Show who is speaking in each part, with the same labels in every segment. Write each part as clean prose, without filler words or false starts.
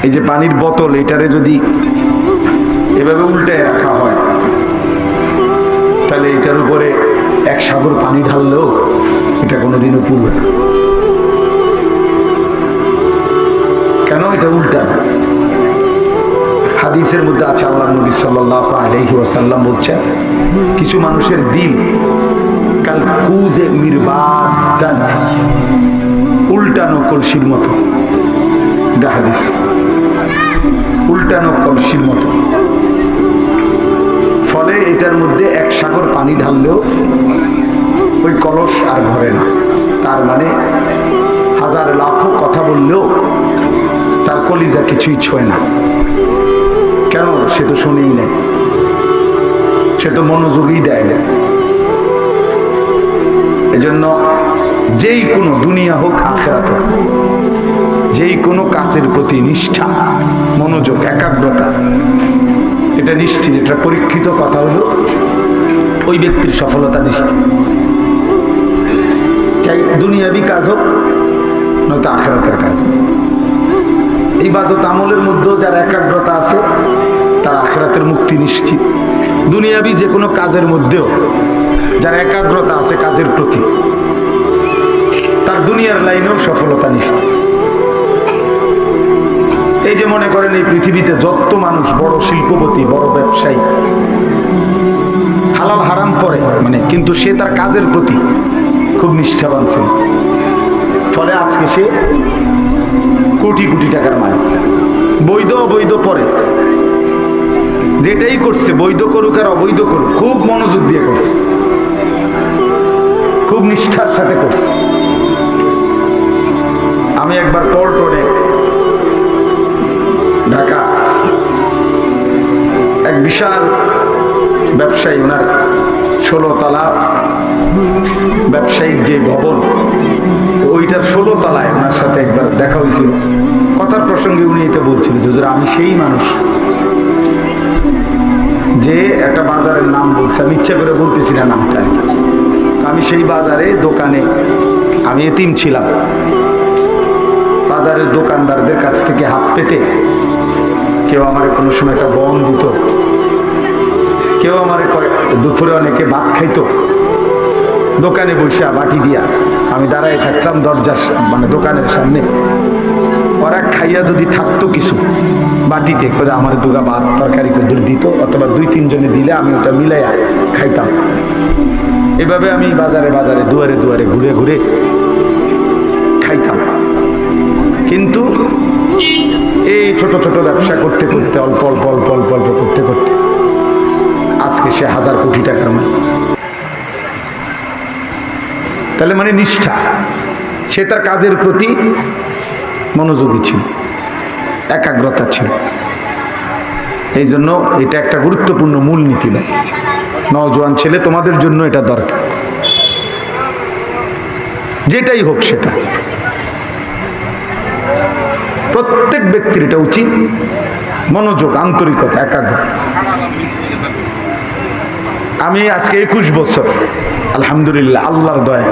Speaker 1: এই যে পানির বোতল, এটারে যদি এভাবে উল্টায় রাখা হয় তাহলে এটার উপরে এক সাগর পানি ঢাললেও এটা কোনোদিনও পুরবে না। কেন? এটা উল্টা। হাদিসের মধ্যে আছে, আল্লাহর নবী সাল্লাল্লাহু আলাইহি ওয়াসাল্লাম বলছেন, কিছু মানুষের দিল কাল কুজে মিরবাদান, উল্টানো কলসির মতো। এটা হাদিস, উল্টানো কলসির মতো। ফলে এটার মধ্যে এক সাগর পানি ঢাললেও ওই কলস আর ভরে না। তার মানে হাজার লাখো কথা বললেও তার কলিজা কিছুই ছোঁয় না। কেন? সে তো শুনেই নেই, সে তো মনোযোগই দেয় না। এজন্য যেই কোনো দুনিয়া হোক আখিরাত হোক, যেই কোনো কাজের প্রতি নিষ্ঠা, মনোযোগ, একাগ্রতা, এটা নিশ্চিত, এটা পরীক্ষিত কথা হলো ওই ব্যক্তির সফলতা নিশ্চিত। চাই দুনিয়াবি কাজ হোক নয়তো আখিরাতের কাজ হোক। ইবাদত আমলের মধ্যেও যার একাগ্রতা আছে তার আখিরাতের মুক্তি নিশ্চিত। দুনিয়াবি যে কোনো কাজের মধ্যেও যার একাগ্রতা আছে কাজের প্রতি, তার দুনিয়ার লাইনেও সফলতা নিশ্চিত। এই যে মনে করেন এই পৃথিবীতে যত মানুষ বড় শিল্পপতি, বড় ব্যবসায়ী, হালাল হারাম পড়ে মানে, কিন্তু সে তার কাজের প্রতি খুব নিষ্ঠাবান ছিল। ফলে আজকে সে কোটি কোটি টাকার মালিক। বৈধ অবৈধ পরে, যেটাই করছে, বৈধ করুক আর অবৈধ করুক, খুব মনোযোগ দিয়ে করছে, খুব নিষ্ঠার সাথে করছে। আমি একবার পল্টনে ঢাকা এক বিশাল ব্যবসায়ী, ওনার 16 তলা ব্যবসায়িক যে ভবন, ওইটার 16 তলায় ওনার সাথে একবার দেখা হয়েছিল। কথার প্রসঙ্গে উনি এটা বলছিল যে আমি সেই মানুষ যে একটা বাজারের নাম বলছে, আমি ইচ্ছা করে বলতেছি না নামটা। আমি সেই বাজারে দোকানে, আমি এতিম ছিলাম, বাজারের দোকানদারদের কাছ থেকে হাত পেতে কেউ আমার কোনো সময় একটা বন দিত, কেউ আমার দুপুরে অনেকে ভাত খাইতো। দোকানে বসে বাটি দিয়া আমি দাঁড়ায় থাকতাম দরজার মানে দোকানের সামনে। ওরা খাইয়া যদি থাকতো কিছু বাটিতে, কোথায় আমার দুগা ভাত তরকারি কদ্দুর দিত, অথবা 2-3 জনে দিলে আমি ওটা মিলাইয়া খাইতাম। এভাবে আমি বাজারে বাজারে দুয়ারে দুয়ারে ঘুরে ঘুরে খাইতাম। কিন্তু এই ছোট ছোট ব্যবসা করতে করতে, অল্প অল্প অল্প অল্প অল্প করতে করতে আজকে সে হাজার কোটি টাকার মালিক। তাহলে মানে নিষ্ঠা, সে তার কাজের প্রতি মনোযোগী ছিল, একাগ্রতা ছিল। এই জন্য এটা একটা গুরুত্বপূর্ণ মূলনীতি নয়। নওজোয়ান ছেলে, তোমাদের জন্য এটা দরকার, যেটাই হোক সেটা। প্রত্যেক ব্যক্তির এটা উচিত, মনোযোগ, আন্তরিকতা, একাগ্রতা। আমি আজকে 21 বছর আলহামদুলিল্লাহ, আল্লাহর দয়া,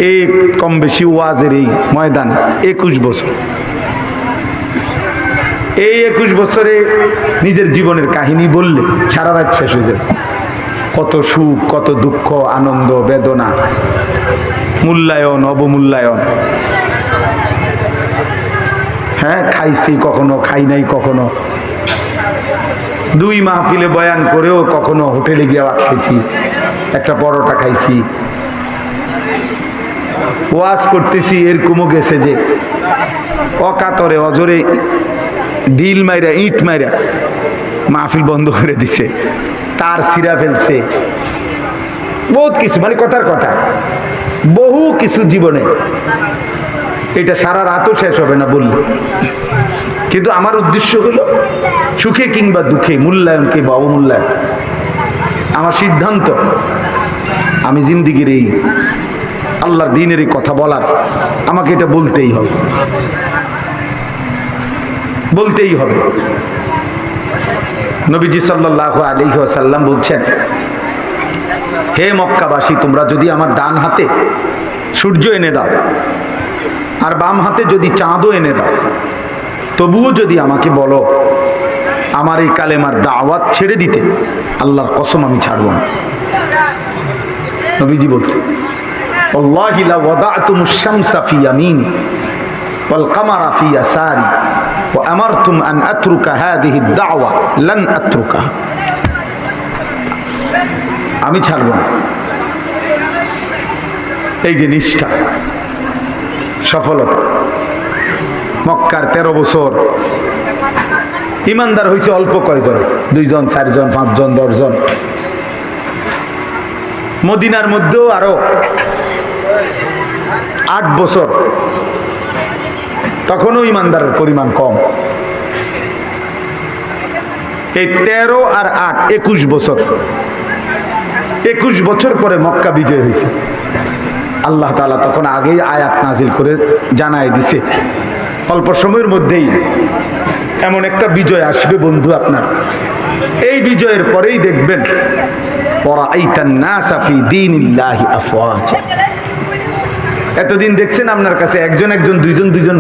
Speaker 1: এই কম বেশি ওয়াজের এই ময়দান 21 বছর। এই 21 বছরে নিজের জীবনের কাহিনী বললে সারা রাত শেষ হয়ে যাবে। কত সুখ, কত দুঃখ, আনন্দ, বেদনা, মূল্যায়ন, অবমূল্যায়ন। হ্যাঁ, খাইছি কখনো, খাই নাই কখনো, 2 মাহফিলে বয়ান করেও কখনো হোটেলে গিয়ে ভাত খাইছি, একটা পরোটা খাইছি, ওয়াজ করতেছি এরকমও গেছে যে অকাতরে অজরে ঢিল মাইরা, ইট মাইরা মাহফিল বন্ধ করে দিছে, তার ছিঁড়া ফেলছে, বহুত কিছু, মানে কথার কথা, বহু কিছু জীবনে। এটা সারা রাতও শেষ হবে না বললে। কিন্তু আমার উদ্দেশ্য হলো সুখে কিংবা দুঃখে, মূল্যায়ন কিংবা অবমূল্যায়ন, আমার সিদ্ধান্ত আমি জিন্দিগির এই আল্লাহর দ্বীনের এই কথা বলার, আমাকে এটা বলতেই হবে, বলতেই হবে। নবীজি সাল্লাল্লাহু আলাইহি ওয়াসাল্লাম বলছেন, হে মক্কাবাসী, তোমরা যদি আমার ডান হাতে সূর্য এনে দাও আর বাম হাতে যদি চাঁদও এনে দাও, তবুও যদি আমাকে বলো আমার এই কালেমার দাওয়াত ছেড়ে দিতে, আল্লাহর কসম আমি ছাড়ব না। নবীজি বলছে, আল্লাহি লা ওয়াদাতুমুশ শামসা ফি ইয়ামিনি ওয়াল কামারা ফি ইয়াসারি ওয়া আমারতুম আন আতরুকা হাযিহি আদ-দাওয়া লান আতরুকা। আমি ছাড়ব না। এই যে নিষ্ঠা, সফলতা। মক্কার 13 বছর ইমানদার হয়েছে অল্প কয়জন, 2 জন 4 জন 5 জন 10 জন। মদিনার মধ্যেও আরো 8 বছর, তখনও ইমানদারের পরিমাণ কম। এই 13 আর 8 21 বছর। 21 বছর পরে মক্কা বিজয় হয়েছে। আল্লাহ তাআলা তখন আগেই আয়াত নাজিল করে জানায় দিছে, অল্প সময়ের মধ্যেই এমন একটা বিজয় আসবে বন্ধু আপনার। এই বিজয়ের পরেই দেখবেন ওয়ারাআইতান নাসা ফি দীনিল্লাহি আফওয়াজা। এতদিন দেখছেন আপনার কাছে একজন একজন, দুইজন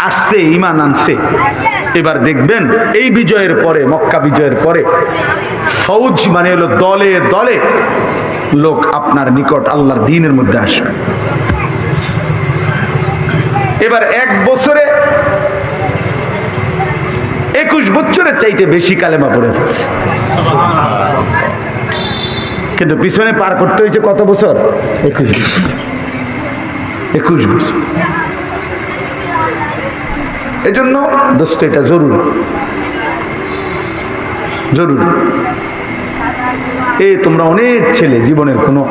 Speaker 1: আসছে, ঈমান আনছে। এবার দেখবেন এই বিজয়ের পরে, মক্কা বিজয়ের পরে ফৌজ মানে হলো দলে দলে লোক আপনার নিকট আল্লাহর দ্বীনের মধ্যে আসবে। এবার 1 বছরে 21 বছরের চাইতে বেশি কালেমা পড়ে ফেলছে। কিন্তু পিছনে পার করতে হয়েছে কত বছর? 21 বছর। 21 বছর। এজন্য দোস্ত এটা জরুরি, জরুরি। এই তোমরা অনেক ছেলে জীবনের কোনো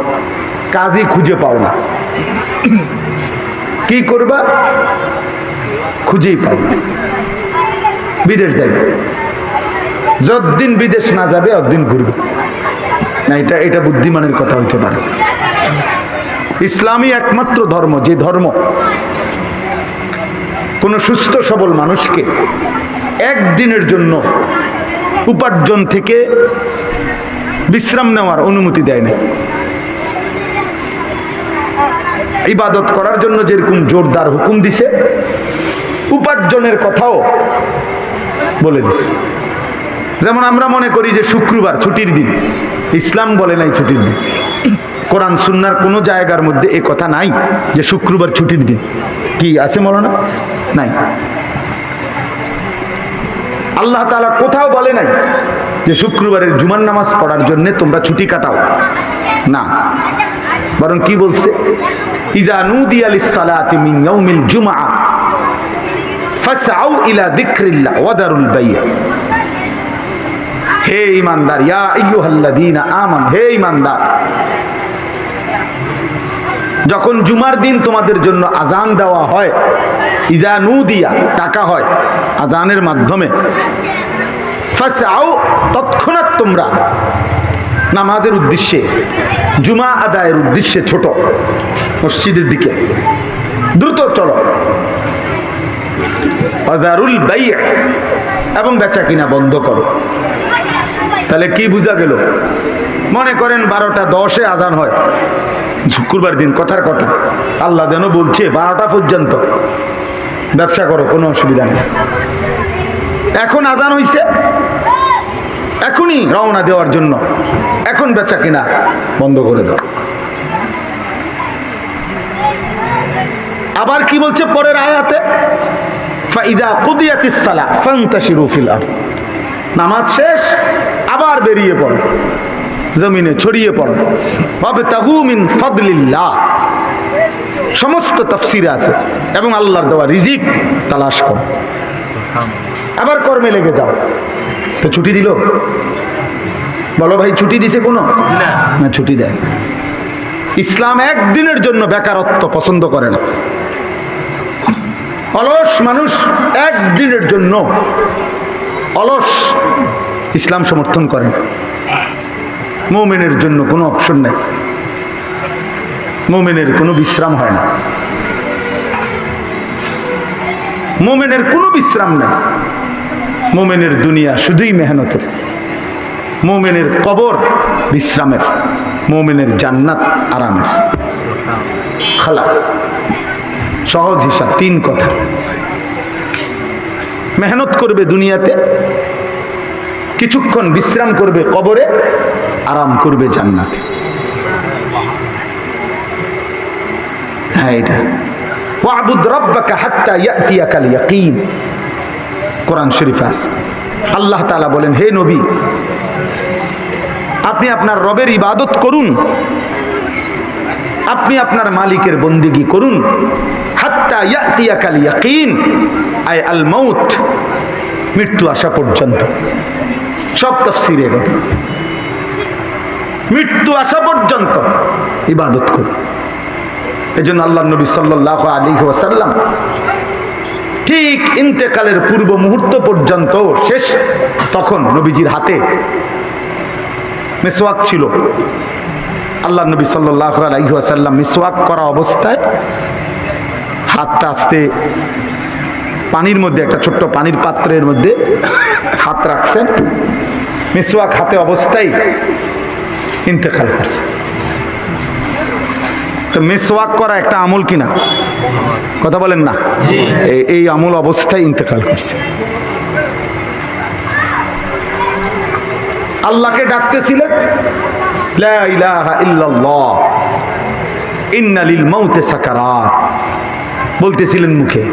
Speaker 1: কাজই খুঁজে পাও না, কি করবা খুঁজেই পাও না। বিদেশ যাবে, যতদিন বিদেশ না যাবে অতদিন ঘুরবে না। এটা বুদ্ধিমানের কথা হইতে পারে। ইসলামই একমাত্র ধর্ম, যে ধর্ম কোন সুস্থ সবল মানুষকে একদিনের জন্য উপার্জন থেকে বিশ্রাম নেওয়ার অনুমতি দেয় না। ইবাদত করার জন্য যেরকম জোরদার হুকুম দিছে, উপার্জনের কথাও বলে দিছে। যেমন আমরা মনে করি যে শুক্রবার ছুটির দিন, ইসলাম বলে নাই ছুটির দিন। কোরআন সুন্নাহর কোনো জায়গার মধ্যে এ কথা নাই যে শুক্রবার ছুটির দিন। কি আছে মৌলানা? নাই। আল্লাহ তাআলা কোথাও বলে নাই যে শুক্রবারের জুমার নামাজ পড়ার জন্য তোমরা ছুটি কাটাও, না। বরং কি বলছে? ইযা নুদিয়া লিস-সালাতি মিন ইয়াউমিল জুমআ ফাসআউ ইলা যিকরিল্লাহ ওয়া দারুল বাই'। হে ঈমানদার, ইয়া আইয়ুহাল্লাযীনা আমানু, হে ঈমানদার, যখন জুমার দিন তোমাদের জন্য আজান দেওয়া হয়, ইযা নুদিয়া ডাকা হয় আজানের মাধ্যমে, ফাসআউ তৎক্ষণাৎ তোমরা নামাজের উদ্দেশ্যে, জুমা আদায়ের উদ্দেশ্যে ছোট মসজিদের দিকে দ্রুত চলো। ওয়াজারুল বাই', এবং বেচা কিনা বন্ধ করো। তাহলে কি বোঝা গেল? মনে করেন 12টা 10-এ আজান হয় শুক্রবার দিন, কথার কথা আল্লাহ যেন বলছে 12টা পর্যন্ত ব্যবসা করো, কোনো অসুবিধা নেই। এখন আজান হইছে, এখনই রওনা দেওয়ার জন্য, এখন বেচা কিনা বন্ধ করে দাও। আবার কি বলছে পরের আয়াতে? ফাইদা কুদিয়াতিস সালাহ ফান্তাশিরু ফিল আরদ। নামাজ শেষ, আবার বেরিয়ে পড়ো, জমিনে ছড়িয়ে পড়ো। ওয়াবতাগু মিন ফাদলিল্লাহ, সমস্ত তাফসীরে আছে, এবং আল্লাহর দেওয়া রিজিক তালাশ করো। আবার কর্মে লেগে যাও। তো ছুটি দিল? বলো ভাই, ছুটি দিছে কোনো? না, ছুটি দেয়। ইসলাম একদিনের জন্য বেকারত্ব পছন্দ করে না। অলস মানুষ একদিনের জন্য অলস ইসলাম সমর্থন করে না। মুমিনের জন্য কোনো অপশন নেই, মুমিনের কোনো বিশ্রাম হয় না, মুমিনের কোনো বিশ্রাম নেই। মুমিনের দুনিয়া শুধুই মেহনতের, মুমিনের কবর বিশ্রামের, মুমিনের জান্নাত আরামের। খালাস, সহজ হিসাব, 3 কথা। মেহনত করবে দুনিয়াতে, কিছুক্ষণ বিশ্রাম করবে কবরে, আরাম করবে জান্নাতে। হ্যাঁ, এটা ওয়াবুদ রাব্বাকা হাত্তা ইয়াতিয়াকাল ইয়াকিন, কোরআন শরীফে আছে। আল্লাহ তাআলা বলেন, হে নবী, আপনি আপনার রবের ইবাদত করুন, আপনি আপনার মালিকের বন্দেগী করুন, হাত্তা ইয়াতিয়াকাল ইয়াকিন, আয় আল মাউত, মৃত্যু আসা পর্যন্ত। সব তাফসীরে কথা আছে, মৃত্যু আসা পর্যন্ত ইবাদত করুন। এজন্য আল্লাহর নবী সাল্লাল্লাহু আলাইহি ওয়াসাল্লাম ঠিক ইন্তেকালের পূর্ব মুহূর্ত পর্যন্ত শেষ, তখন নবীজির হাতে মিসওয়াক ছিল। আল্লাহর নবী সাল্লাল্লাহু আলাইহি ওয়াসাল্লাম মিসওয়াক করা অবস্থায় হাতটা আস্তে পানির মধ্যে, একটা ছোট্ট পানির পাত্রের মধ্যে হাত রাখছেন, মিসওয়াক হাতে অবস্থায় ইন্তেকাল করছে। তো মিসওয়াক করা একটা আমল কিনা, কথা বলেন না? এই আমল অবস্থায় ইন্তেকাল করছে। আল্লাহকে ডাকতেছিলেন, লা ইলাহা ইল্লাল্লাহ ইন্না লিল মাউতি সাকারাত, বলতেছিলেন মুখে,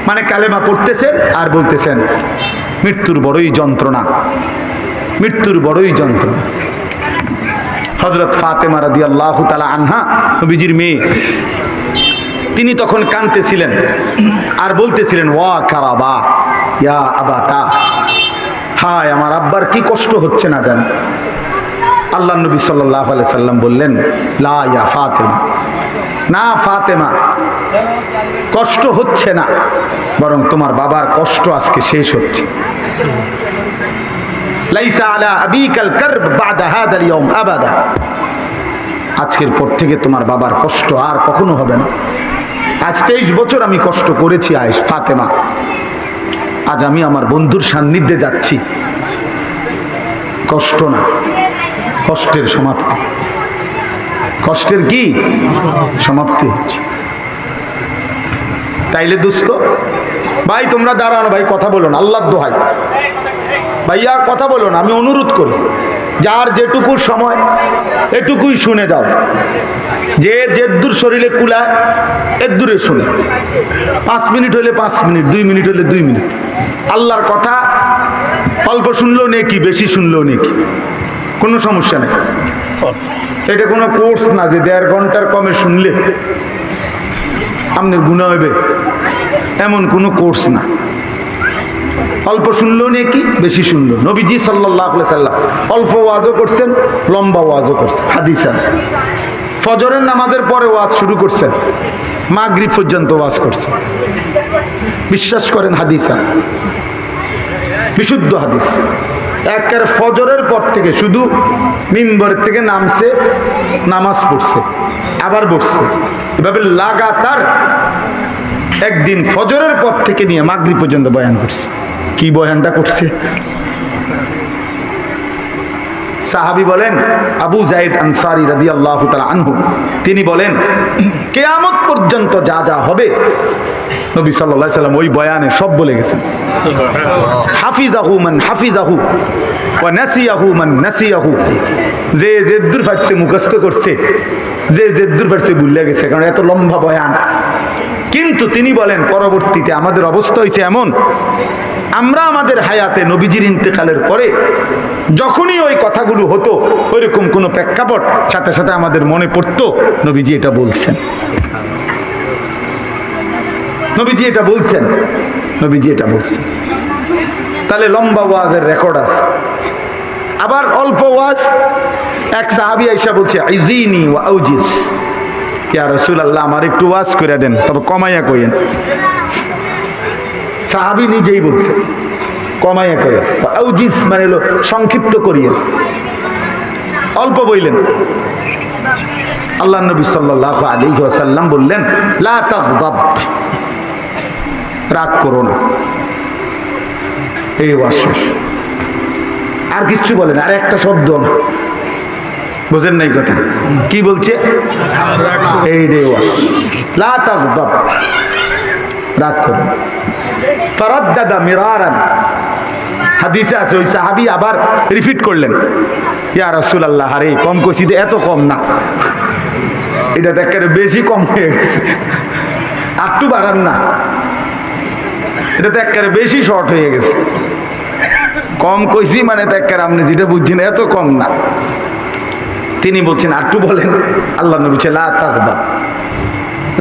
Speaker 1: মানে কালেমা পড়তেছেন আর বলতেছেন মৃত্যুর বড়ই যন্ত্রণা, মৃত্যুর বড়ই যন্ত্রণা। হযরত ফাতেমা রাদিয়াল্লাহু তাআলা আনহা, নবীজির মেয়ে, তিনি তখন কাঁদতেছিলেন আর বলতেছিলেন, ওয়া কারাবা ইয়া আবাতা, হায় আমার আব্বার কি কষ্ট হচ্ছে না জানি। আল্লাহ নবী সাল্লাল্লাহু আলাইহি সাল্লাম বললেন, লা ইয়া ফাতেমা, না ফাতেমা, কষ্ট হচ্ছে না, বরং তোমার বাবার কষ্ট আজকে শেষ হচ্ছে। লাইসা আলা আবিকাল কারব বাদা হাদাল ইয়াউম আবাদা, আজকের পর থেকে তোমার বাবার কষ্ট আর কখনো হবে না। আজ 23 বছর আমি কষ্ট করেছি আয়েশ ফাতেমা, আজ আমি আমার বন্ধুর সান্নিধ্যে যাচ্ছি, কষ্ট না, কষ্টের সমাপ্তি। কষ্টের কি সমাপ্তি হচ্ছে। তাইলে দোস্ত ভাই, তোমরা দাঁড়ানো ভাই, কথা বলো না, আল্লাহর দোহাই ভাইয়া, কথা বলো না, আমি অনুরোধ করি, যার যেটুকু সময় এটুকুই শুনে যাও, যে যেদূর শরীরে কুলায় এদূরে শুনে, 5 মিনিট হলে 5 মিনিট, 2 মিনিট হলে 2 মিনিট। আল্লাহর কথা অল্প শুনলেও নেকি, বেশি শুনলেও নেকি, কোনো সমস্যা নেই। এটা কোনো কোর্স না যে 1.5 ঘন্টার কমে শুনলে আপনার গুনাহ হবে, এমন কোনো কোর্স না। অল্প শুনলেও নেকি, বেশি শুনলো। নবীজি সাল্লাল্লাহু আলাইহি সাল্লাম অল্প ওয়াজও করছেন, লম্বা ওয়াজও করছেন, হাদিস আছে। ফজরের নামাজের পরে ওয়াজ শুরু করছেন, মাগরিব পর্যন্ত ওয়াজ করছেন, বিশ্বাস করেন হাদিস আছে, বিশুদ্ধ হাদিস। একের ফজরের পর থেকে শুধু মিম্বরের থেকে নামছে, নামাজ পড়ছে, আবার বসছে, এভাবে লাগাতার একদিন ফজরের পর থেকে নিয়ে মাগরিব পর্যন্ত বয়ান করছে। কি বয়ানটা করছে? সাহাবী বলেন, আবু যায়েদ আনসারী রাদিয়াল্লাহু তাআলা আনহু, তিনি বলেন, কিয়ামত পর্যন্ত যা যা হবে নবী সাল্লাল্লাহু আলাইহি সাল্লাম ওই বয়ানে সব বলে গেছেন। হাফিজাহু মান হাফিজাহু ওয়া নাসিয়াহু মান নাসিয়াহু, যে যেদূর পারছে মুখস্থ করছে, যে যেদূর পারছে ভুলে গেছে, কারণ এত লম্বা বয়ান। কিন্তু তিনি বলেন, পরবর্তীতে আমাদের অবস্থা হয়েছে এমন, আমরা আমাদের হায়াতে নবীজির ইন্তেকালের পরে যখনই ওই কথাগুলো হতো, ওইরকম কোনো প্রেক্ষাপট, সাথে সাথে আমাদের মনে পড়তো নবীজি এটা বলছেন, নবীজি এটা বলছেন, নবীজি এটা বলছেন। তাহলে লম্বা ওয়াজের রেকর্ড আছে। আবার অল্প ওয়াজ, এক সাহাবী আয়েশা বলছে, আইজিনি ওয়া আউজিস, ইয়া রাসূলুল্লাহ আমার একটু ওয়াজ করে দেন, তবে কমাইয়া কইেন। সাহাবী নিজেই বলছে, কমাইয়া কইেন, আউজিস মানে হলো সংক্ষিপ্ত করিয়েন, অল্প বইলেন। আল্লাহর নবী সাল্লাল্লাহু আলাইহি ওয়াসাল্লাম বললেন, লা তাগদাব, রাগ করো না। এই ওয়াজ শেষ, আর কিচ্ছু বলেন, আর একটা শব্দ না, বুঝেন নাই কথা কি বলছে? এই রে ওয়াজ, লা তাগদাব, রাগ করুন। ফারাদ্দাদা মিরারান, হাদিসে আছে ওই সাহাবী আবার রিপিট করলেন, ইয়া রাসূলুল্লাহ, আরে কম কইছি, এত কম না, এটা তো একেবারে বেশি কম হয়ে গেছে, একটু বাড়ান না, এটা তো একেবারে বেশি শর্ট হয়ে গেছে, কম কইছি মানে তো একেবারে আপনি যেটা বুঝছেন এত কম না। তিনি বলছেন একটু বলেন। আল্লাহ নবী বলছে লা তাগদাব,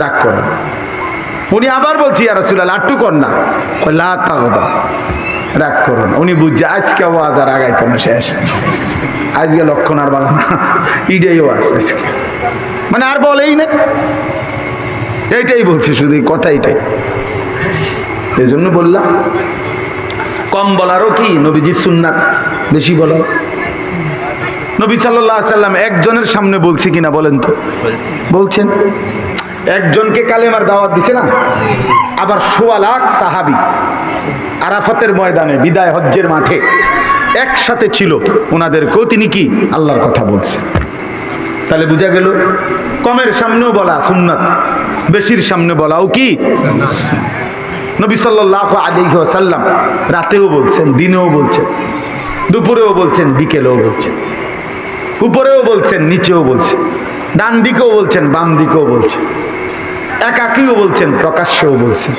Speaker 1: রাগ করেন। উনি আবার বলছি ইয়া রাসূলুল্লাহ একটু কর না, কই লা তাগদাব, রাগ করুন। উনি বুঝছে আজকে ওয়াজ আর আগাইতো না, শেষ, আজকে লক্ষণ আর ভালো না, ইডেই ওয়াজ আজকে, মানে আর বলেই না, এইটাই বলছে, শুধু কথা এইটাই। এই জন্য বললাম কম বলারও কি নবীজির সুন্নাত, বেশি বলো। নবী সাল্লাল্লাহু আলাইহি সাল্লাম একজনের সামনে বলছি কিনা বলেন তো? বলছেন। একজনকে কালেমার দাওয়াত দিছে না, আবার ১৬ লাখ সাহাবী আরাফাতের ময়দানে বিদায় হজ্জের মাঠে একসাথে ছিল, ওনাদেরকেও তিনি কি আল্লাহর কথা বলছে। তাহলে বোঝা গেল কমের সামনেও বলা সুন্নাত, বেশির সামনে বলাও কি। নবী সাল্লাল্লাহু আলাইহি ওয়াসাল্লাম রাতেও বলছেন, দিনেও বলছেন, দুপুরেও বলছেন, বিকেলেও বলছেন, উপরেও বলছেন, নিচেও বলছেন, ডান দিকেও বলছেন, বাম দিকেও বলছেন, একাকীও বলছেন, প্রকাশ্যেও বলছেন,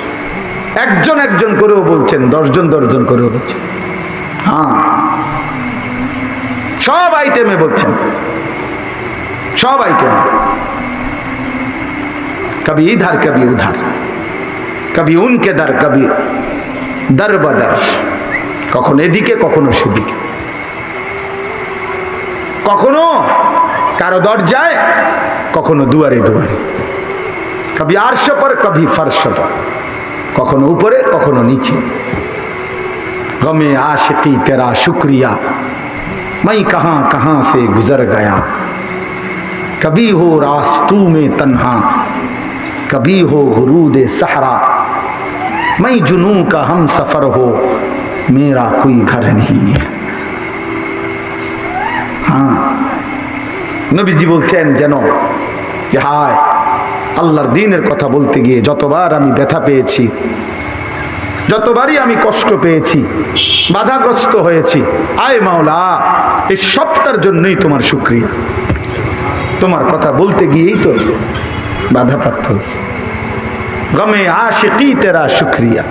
Speaker 1: একজন একজন করেও বলছেন, ১০ জন ১০ জন করেও বলছেন। হ্যাঁ, সব আইটেমে বলছেন, সব আইটেমে, কবি ইধার কবি উধার, কবি উনকে দার কবি দর বদর, কখনো এদিকে কখনো সেদিকে, কখনো কারো দরজায়, কখনো দুয়ারে দুয়ারে, কবি আরশ পর কবি ফরশ পর, কখনো উপরে কখনো নিচে। গমে আশিকি তেরা শুক্রিয়া मैं कहां कहां से गुजर गया, कभी हो रास्तू में तन्हा, कभी हो गुरूद सहरा, मैं जुनू का हम सफर हो, मेरा कोई घर नहीं है। हाँ, নবীজি বলছেন যেন যে হায় আল্লাহর দ্বীনের কথা বলতে গিয়ে যতবার আমি ব্যথা পেয়েছি, যতবারই আমি কষ্ট পেয়েছি, বাধাগ্রস্ত হয়েছি, আয় মাওলা এই সবটার জন্যই তোমার শুকরিয়া, তোমার কথা বলতে গিয়েই তো বাধাপ্রাপ্ত হয়েছে। গমে আশিকি তেরা শুকরিয়া,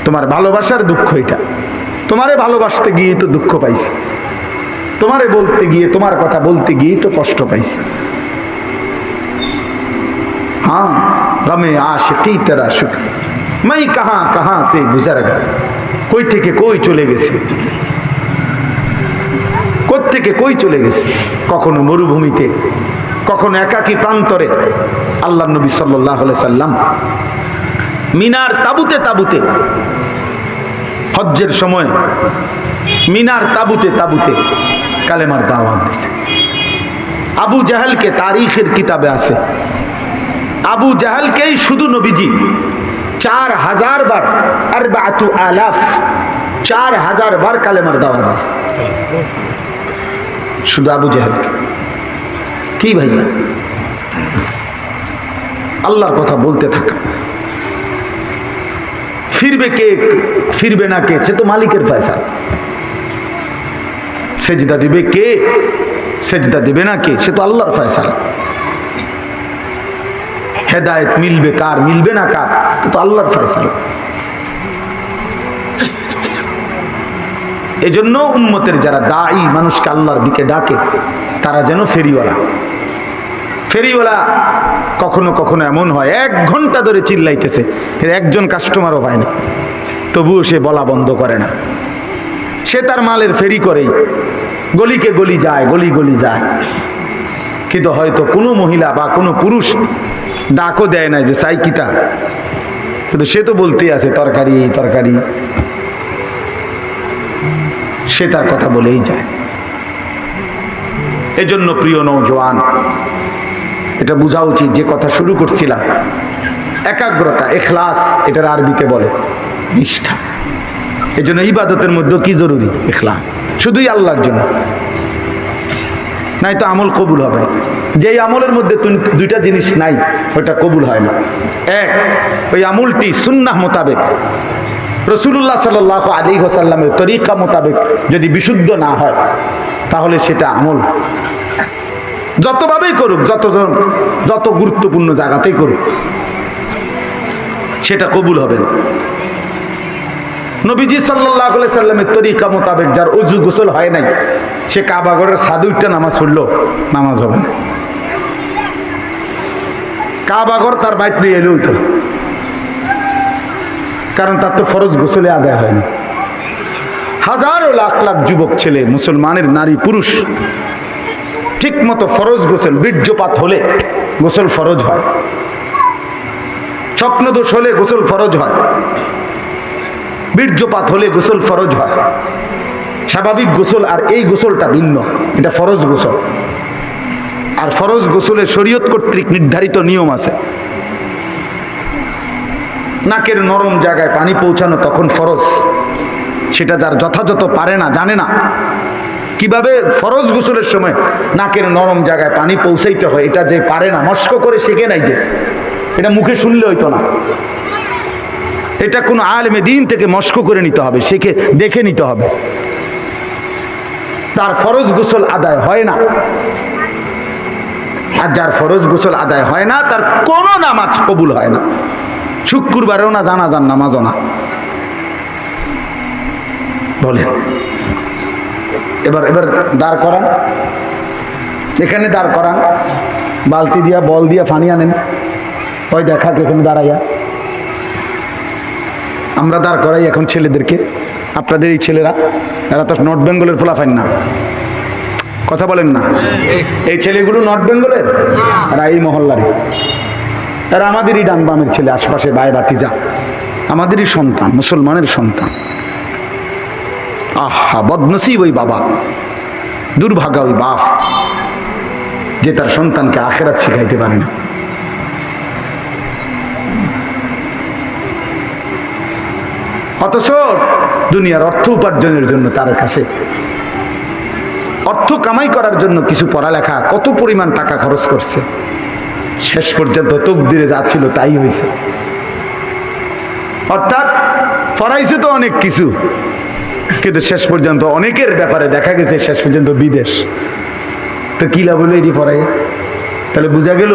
Speaker 1: তোমার ভালোবাসার দুঃখ এটা, তোমারে ভালোবাসতে গিয়েই তো দুঃখ পাইছি, তোমারে বলতে গিয়ে, তোমার কথা বলতে গিয়েই তো কষ্ট পাইছি। হ্যাঁ, গমে আশিকি তেরা শুকরিয়া, मैं कहां कहां से गुजर गया, কই থেকে কই চলে গেছে, কোথ থেকে কই চলে গেছে, কখনো মরুভূমিতে, কখনো একাকী প্রান্তরে। আল্লাহর নবী সাল্লাল্লাহু আলাইহি সাল্লাম মিনার তাবুতে তাবুতে, হজ্জের সময় মিনার তাবুতে তাবুতে কালেমার দাওয়াত দিয়েছে। আবু জাহেলকে তারিখের কিতাবে আছে, আবু জাহেলকেই শুধু নবীজি ৪,০০০ বার, ৪,০০০ বার কালেমার দাওয়াত দিয়েছে, শুধু আবু জাহেলকে। কি ভাইয়া, আল্লাহর কথা বলতে থাকা। ফিরবে কে ফিরবে না কে সে তো মালিকের ফয়সালা, সেজদা দিবে কে সেজদা দিবে না কে সে তো আল্লাহর ফয়সালা, হেদায়েত মিলবে কার মিলবে না কার তো আল্লাহর ফয়সালা। এজন্য উম্মতের যারা দায়ী, মানুষকে আল্লাহর দিকে ডাকে, তারা যেন ফেরিওয়ালা। ফেরিওয়ালা কখনো কখনো এমন হয় ১ ঘন্টা ধরে চিল্লাইতেছে, একজন কাস্টমারও পায় না, তবুও সে বলা বন্ধ করে না। সে তার মালের ফেরি করেই গলিকে গলি যায়, গলি গলি যায়, কিন্তু হয়তো কোনো মহিলা বা কোনো পুরুষ ডাকও দেয় না যে চাই কিতা, কিন্তু সে তো বলতেই আছে তরকারি তরকারি, সে তার কথা বলেই যায়। এজন্য প্রিয় নওজোয়ান, এটা বোঝা উচিত, যে কথা শুরু করছিলাম, একাগ্রতা, ইখলাস, এটার আরবিতে বলে নিষ্ঠা। এজন্য ইবাদতের মধ্যে কি জরুরি? ইখলাস, শুধুই আল্লাহর জন্য, নাই তো আমল কবুল হবে না। যেই আমলের মধ্যে দুইটা জিনিস নাই ওইটা কবুল হয় না। এক, ওই আমলটি সুন্নাহ মোতাবেক রাসূলুল্লাহ সাল্লাল্লাহু আলাইহি ওয়াসাল্লামের তরিকা মোতাবেক যদি বিশুদ্ধ না হয় তাহলে সেটা আমল যতভাবেই করুক, যত গুরুত্বপূর্ণ জায়গাতেই করুক, সেটা কবুল হবে না। নবীজি সাল্লাল্লাহু আলাইহি সাল্লামের তরিকা মোতাবেক যার ওযু গোসল হয় নাই, সে কাবা ঘরের ছাদে উঠে নামাজ পড়লো, নামাজ হবে না। কাবা ঘর তার বাইরে এলে হইতো, কারণ তার তো ফরজ গোসলে আদায় হয়নি। হাজারো লাখ লাখ যুবক ছেলে, মুসলমানের নারী পুরুষ ঠিক মতো ফরজ গোসল, বীর্যপাত হলে গোসল ফরজ হয়, স্বপ্নদোষ হলে গোসল ফরজ হয়, বীর্যপাত হলে গোসল ফরজ হয়। স্বাভাবিক গোসল আর এই গোসলটা ভিন্ন, এটা ফরজ গোসল। আর ফরজ গোসলের শরীয়ত কর্তৃক নির্ধারিত নিয়ম আছে। নাকের নরম জায়গায় পানি পৌঁছানো তখন ফরজ, সেটা যার যথাযথ পারে না, জানে না কিভাবে ফরজ গোসলের সময় নাকের নরম জায়গায় পানি পৌঁছাইতে হয়, এটা যে পারে না, মস্ক করে শিখে নাই, যে এটা মুখে শুনলে হইতো না, এটা কোনো আলেমে দ্বীন থেকে মস্ক করে নিতে হবে, শিখে দেখে নিতে হবে। তার ফরজ গোসল আদায় হয় না। আর যার ফরজ গোসল আদায় হয় না তার কোনো নামাজ কবুল হয় না, শুক্রবারেও না, জানাজার নামাজও না। বলেন, এবার দাঁড় করান, এখানে দাঁড় করান, বালতি দিয়া বল দিয়া পানি আনেন, ওই দেখা এখানে দাঁড়াইয়া আমরা দাঁড় করাই এখন ছেলেদেরকে। আপনাদের এই ছেলেরা, এরা তো নর্থ বেঙ্গলের ফোলাফাইন না, কথা বলেন না, এই ছেলেগুলো নর্থ বেঙ্গলের, এরা এই মহল্লারই, এরা আমাদেরই ডান বামের ছেলে, আশপাশে ভাই ভাতিজা, আমাদেরই সন্তান, মুসলমানের সন্তান। আহা, বদনসিব ওই বাবা, দুর্ভাগা ওই বাপ যে তার সন্তানকে আখিরাত শিখাইতে পারে না। অথচ দুনিয়ার অর্থ উপার্জনের জন্য তার কাছে অর্থ কামাই করার জন্য কিছু পড়ালেখা, কত পরিমাণ টাকা খরচ করছে, শেষ পর্যন্ত তকদিরে যা ছিল তাই হয়েছে। অর্থাৎ পড়াইছে তো অনেক কিছু, কিন্তু শেষ পর্যন্ত অনেকের ব্যাপারে দেখা গেছে শেষ পর্যন্ত বিদেশ। তো কি লাভ হলো এটি পড়াই? তাহলে বোঝা গেল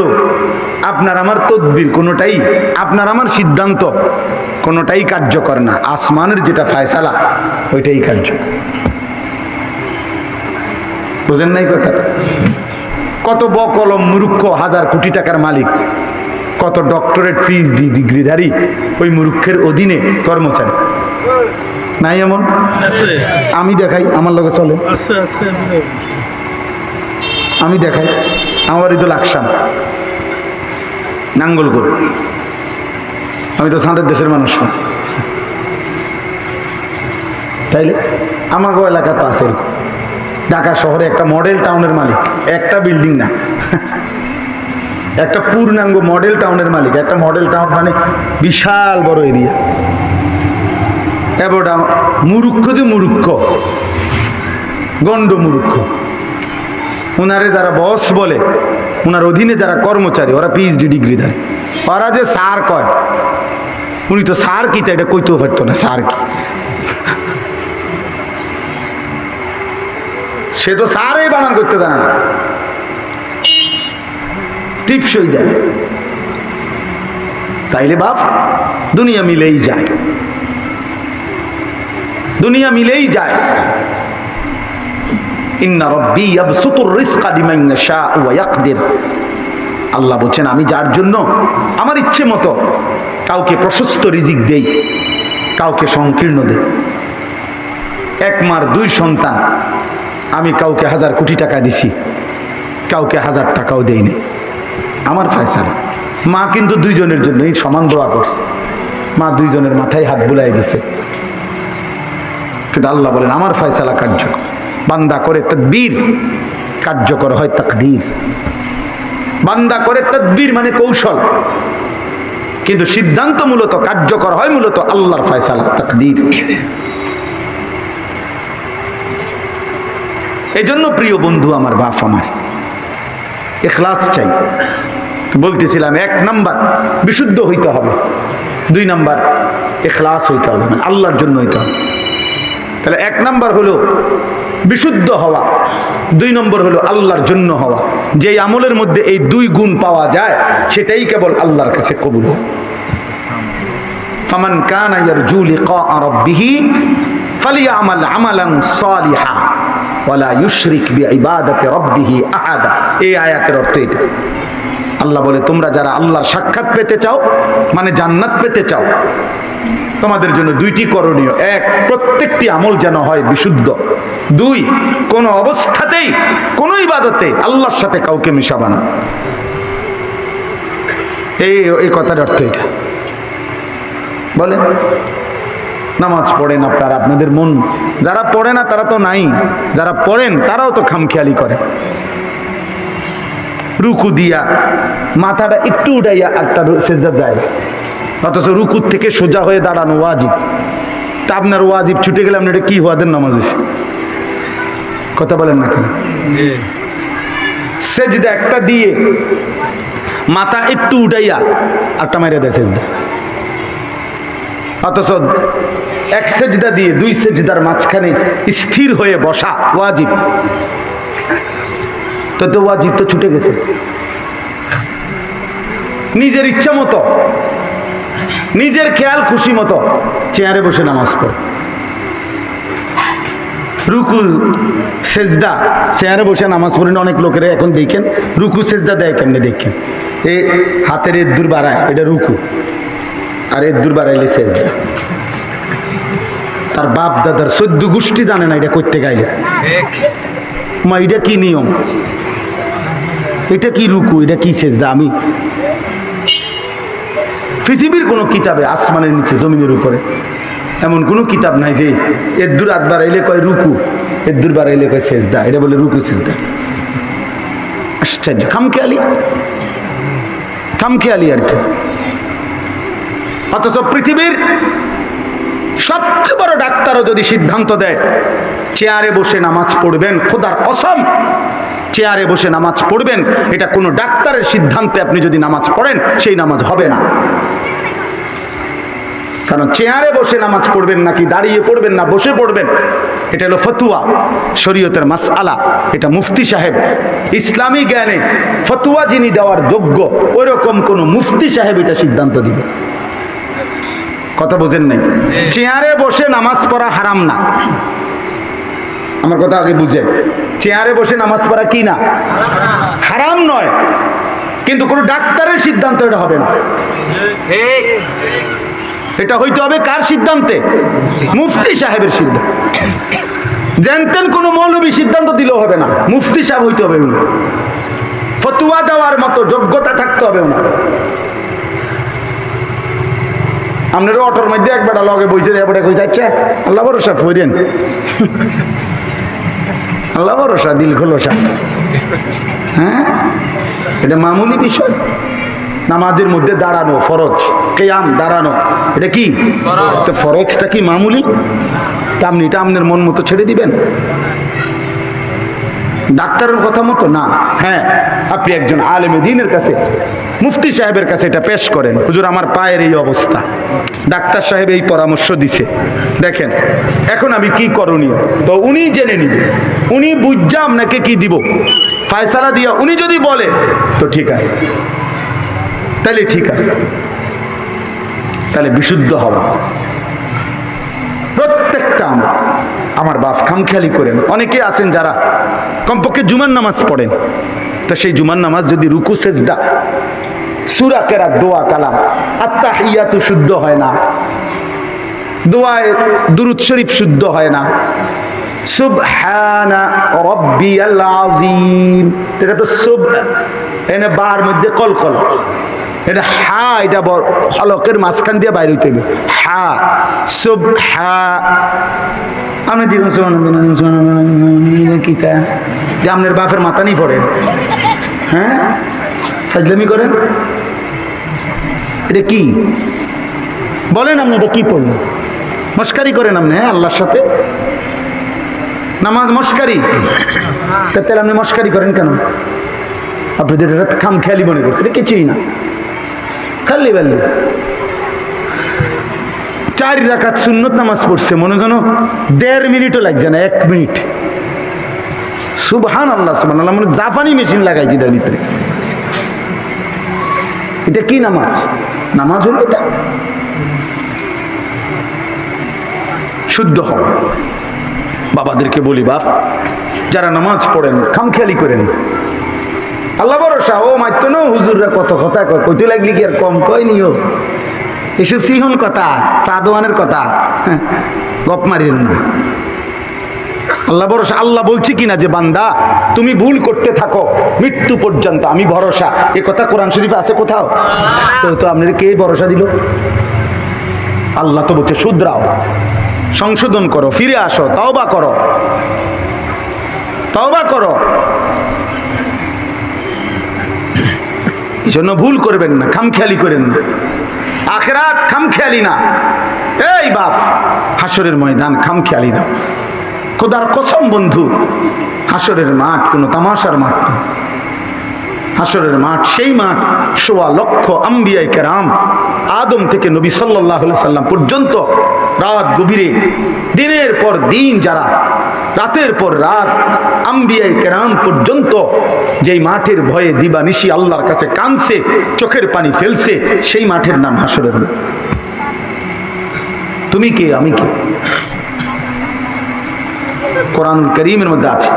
Speaker 1: আপনার আমার তদবির কোনোটাই, আপনার আমার সিদ্ধান্ত কোনোটাই কার্যকর না, আসমানের যেটা ফায়সালা ওইটাই কার্যকর। বুঝেন নাই কথা? কত বকলম মূর্খ, হাজার কোটি টাকার মালিক, কত ডক্টরেট পিএইচডি ডিগ্রিধারী ওই মূর্খের অধীনে কর্মচারী নাই এমন? আমি দেখাই, আমার লগে চলে, আমি দেখাই, আমার এই তো লাকসাম নাঙ্গলকোট, আমি তো সাঁতের দেশের মানুষ না, তাইলে আমাকে এলাকা তো আছে এরকম। ঢাকা শহরে একটা মডেল টাউনের মালিক, একটা বিল্ডিং না, একটা পূর্ণাঙ্গ মডেল টাউনের মালিক। একটা মডেল টাউন মানে বিশাল বড় এরিয়া। এবার মূর্খ যে মূর্খ, গণ্ড মূর্খ, ওনারে যারা বস বলে, ওনার অধীনে যারা কর্মচারী, ওরা পিএইচডি ডিগ্রিধারী, ওরা যে স্যার কয়, উনি তো স্যার কি, এটা কইতেও পারতো না স্যার কি, সে তো স্যারই বানান করতে জানে না, টিপসই দেয়। তাইলে বাপ, দুনিয়া মিলেই যায়, দুনিয়া মিলেই যায়। ইন্না রাব্বি ইয়াবসুতুর রিজকা লিমান ইয়াশাউ ওয়া ইয়াকদির। আল্লাহ বলেন, আমি যার জন্য আমার ইচ্ছে মতো কাউকে প্রশস্ত রিজিক দেই, কাউকে সংকীর্ণ দেই। এক মার দুই সন্তান, আমি কাউকে 1000 কোটি টাকা দিছি, কাউকে 1000 টাকাও দেইনি, আমার ফয়সালা। মা কিন্তু দুইজনের জন্য এই সমান দোয়া করছে, মা দুইজনের মাথায় হাত বুলাই দিছে, কিন্তু আল্লাহ বলেন আমার ফয়সালা কার্যকর। বান্দা করে তাদবীর, কার্যকর হয় তাকদীর। বান্দা করে তাদবীর মানে কৌশল, কিন্তু সিদ্ধান্ত মূলত কার্যকর হয় মূলত আল্লাহর ফয়সালা, তাকদীর। এই জন্য প্রিয় বন্ধু আমার, বাপ আমার, ইখলাস চাই। বলতেছিলাম 1 নাম্বার বিশুদ্ধ হইতে হবে, 2 নাম্বার ইখলাস হইতে হবে, মানে আল্লাহর জন্য হইতে হবে। তাহলে 1 নাম্বার হলো বিশুদ্ধ হওয়া, 2 নম্বর হলো আল্লাহর জন্য হওয়া। যেই আমলের মধ্যে এই 2 গুণ পাওয়া যায় সেটাই কেবল আল্লাহর কাছে কবুল। ফামান কানা ইয়ারজু লিকা রাব্বিহি ফালিয়ামাল আমালান সালিহা ওয়ালা ইউশরিক বিইবাদাতি রাব্বিহি আহাদা। এই আয়াতের অর্থ এটা। আল্লাহ বলে তোমরা যারা আল্লাহর সাক্ষাৎ পেতে চাও, মানে জান্নাত পেতে চাও, তোমাদের জন্য 2টি করণীয়। 1, প্রত্যেকটি আমল যেন হয় বিশুদ্ধ। 2, কোন অবস্থাতেই কোন ইবাদতে আল্লাহর সাথে কাউকে মিশাবা না। এই কথার অর্থ এটা। বলেন, নামাজ পড়েন আপনারা, আপনাদের মন, যারা পড়ে না তারা তো নাই, যারা পড়েন তারাও তো খামখেয়ালি করে। রুকু দিয়া মাথাটা একটু উঠাইয়া একটা সেজদা যায়, অথচ রুকুর থেকে সোজা হয়ে দাঁড়ানো ওয়াজিব। তা আপনার ওয়াজিব ছুটে গেলে আপনি এটা কি ওয়াদের নামাজ হয়েছে? কথা বলেন না কেন? সেজদা একটা দিয়ে মাথা একটু উঠাইয়া একটা মাইরা দেয় সেজদা, অথচ 1 সেজদা দিয়ে 2 সেজদার মাঝখানে স্থির হয়ে বসা ওয়াজিব। তো ওয়াজিব তো ছুটে গেছে। নিজের ইচ্ছা মতো, নিজের খেয়াল খুশি মতো চেয়ারে বসে নামাজ পড়। রুকু সেজদা চেয়ারে বসে নামাজ পড়েন অনেক লোকেরা এখন দেখেন, রুকু সেজদা দেয় কেমনে দেখেন, এই হাতের এদ্দুর বাড়ায়, এটা রুকু, আর এদ্দুর বাড়াইলে সেজদা। তার বাপ দাদার 14 গোষ্ঠী জানে না এটা করতে গাইলে। মা এটা কি নিয়ম, এটা কি রুকু, এটা কি সেজদা? আমি পৃথিবীর কোনো কিতাবে, আসমানের নিচে জমিনের উপরে এমন কোনো কিতাব নাই যে এদ্দুর হাত বাড়াইলে কয় রুকু, এদ্দুর বাড়াইলে কয় সেজদা, এটা বলে রুকু সেজদা। আশ্চর্য, খামখেয়ালি, খামখেয়ালি আর কি। অথচ পৃথিবীর সবচেয়ে বড় ডাক্তারও যদি সিদ্ধান্ত দেয় চেয়ারে বসে নামাজ পড়বেন, খোদার কসম চেয়ারে বসে নামাজ পড়বেন, এটা কোনো ডাক্তারের সিদ্ধান্তে আপনি যদি নামাজ পড়েন সেই নামাজ হবে না। কারণ চেয়ারে বসে নামাজ পড়বেন নাকি দাঁড়িয়ে পড়বেন না বসে পড়বেন, এটা হলো ফতুয়া, শরীয়তের মাসআলা। এটা মুফতি সাহেব, ইসলামী জ্ঞানে ফতুয়া যিনি দেওয়ার যোগ্য ওইরকম কোন মুফতি সাহেব এটা সিদ্ধান্ত দিবে। কথা বোঝেন নাই? চেয়ারে বসে নামাজ পড়া হারাম না, আমার কথা আগে বুঝেন। চেয়ারে বসে নামাজ পড়া কি না? হারাম নয়, কিন্তু কোনো ডাক্তারের সিদ্ধান্ত এটা হবে না। এটা হইতে হবে কার সিদ্ধান্তে? মুফতি সাহেবের সিদ্ধান্ত। জানতেন কোন মৌলবী সিদ্ধান্ত দিলেও হবে না, মুফতি সাহেব হইতে হবে। ফতুয়া দেওয়ার মতো যোগ্যতা থাকতে হবে না। আপনার অটোর মধ্যে একবার লগে বইছে এবারে কই যাচ্ছে আল্লাহ ভরসা ফইরেন, আল্লাহ ভরসা, দিল খোলসা। হ্যাঁ, এটা মামুলি বিষয়। নামাজের মধ্যে দাঁড়ানো ফরজ, কিয়াম দাঁড়ানো, এটা কি ফরজটা কি মামুলি? তা আপনি এটা আপনার মন মতো ছেড়ে দিবেন ডাক্তারের কথা মতো না? হ্যাঁ, আপনি একজন আলেমে দ্বীনের কাছে, মুফতি সাহেবের কাছে এটা পেশ করেন, হুজুর আমার পায়ের এই অবস্থা, ডাক্তার সাহেব এই পরামর্শ দিছে, দেখেন এখন আমি কি করণীয়। তো উনি জেনে নিবে, উনি বুঝা আপনাকে কি দিব ফায়সালা দিয়া, উনি যদি বলে তো ঠিক আছে, তাহলে ঠিক আছে, তাহলে বিশুদ্ধ হওয়া প্রত্যেকটা আমার বাপ খামখেয়ালি করেন। অনেকে আছেন যারা কমপক্ষে জুমার নামাজ পড়েন, তো সেই জুমার নামাজ যদি রুকু সেজদা, সূরা কেরাত, দোয়া কালাম, আত্তাহিয়াতু শুদ্ধ হয় না, দোয়ায়ে দুরূদ শরীফ শুদ্ধ হয় না, সুবহানা রাব্বিয়াল আযীম, এটা তো সুব, এনে বার মধ্যে কলকল, এটা হা, এটা হলকের মাঝখান দিয়ে বাইরে হইতে হবে, হা সুবহা। আপনি দেখুন কিতা যে আপনার বাপের মাথা নেই পড়েন, হ্যাঁ ফাজলামি করেন, এটা কি বলেন আপনি? এটা কি পড়লেন? মস্কারি করেন আপনি? হ্যাঁ, আল্লাহর সাথে নামাজ মস্কারি, তাহলে আপনি মস্কারি করেন কেন? আপনাদের এটা খাম খেয়ালি মনে করছে, এটা কিছুই না, খালি বাল্লি 4 রাকাত সুন্নত নামাজ পড়ছে, মনে যেন 1.5 মিনিটও লাগছে না, 1 মিনিট। সুবহানাল্লাহ সুবহানাল্লাহ, মানে জাপানি মেশিন লাগাইছি এটার ভিতরে। এটা কি নামাজ? নামাজ হলো এটা শুদ্ধ হওয়া। বাবাদেরকে বলি, বাপ যারা নামাজ পড়েন খামখেয়ালি করেন, আল্লাহ ভরসা। ও মাইতো না হুজুররা কত কথা কয়, কইতে লাগলি কি আর কম কয় নিও, এসব সিহন কথা, চা দোয়ানের কথা, গপ মারিন না। আল্লাহ ভরসা। আল্লাহ বলছি কিনা যে বান্দা তুমি ভুল করতে থাকো মৃত্যু পর্যন্ত, আমি ভরসা। এ কথা কোরআন শরীফে আছে কোথাও? তো আপনার কে ভরসা দিল? আল্লাহ তো বলছে শুধরাও, সংশোধন করো, ফিরে আসো, তওবা করো, তওবা করো। এই জন্য ভুল করবেন না, খামখেয়ালি করেন না। আখিরাত খামখেয়ালি না। এই বাপ, হাসরের ময়দান খামখেয়ালি না। খোদার কসম বন্ধু, হাসরের মাঠ কোনো তামাশার মাঠ না। হাসরের মাঠ সেই মাঠ, 1.25 লক্ষ আম্বিয়ায়ে কেরাম, আদম থেকে নবী সাল্লাল্লাহু আলাইহি সাল্লাম পর্যন্ত, রাত গভীরে দিনের পর দিন যারা রাতের পর রাত আম্বিয়ায়ে কেরাম পর্যন্ত যেই মাঠের ভয়ে দিবানিশি আল্লাহর কাছে কাঁদছে, চোখের পানি ফেলছে, সেই মাঠের নাম হাসরের মাঠ। তুমি কে, আমি কে? কোরআনুল কারীমের মধ্যে আছে,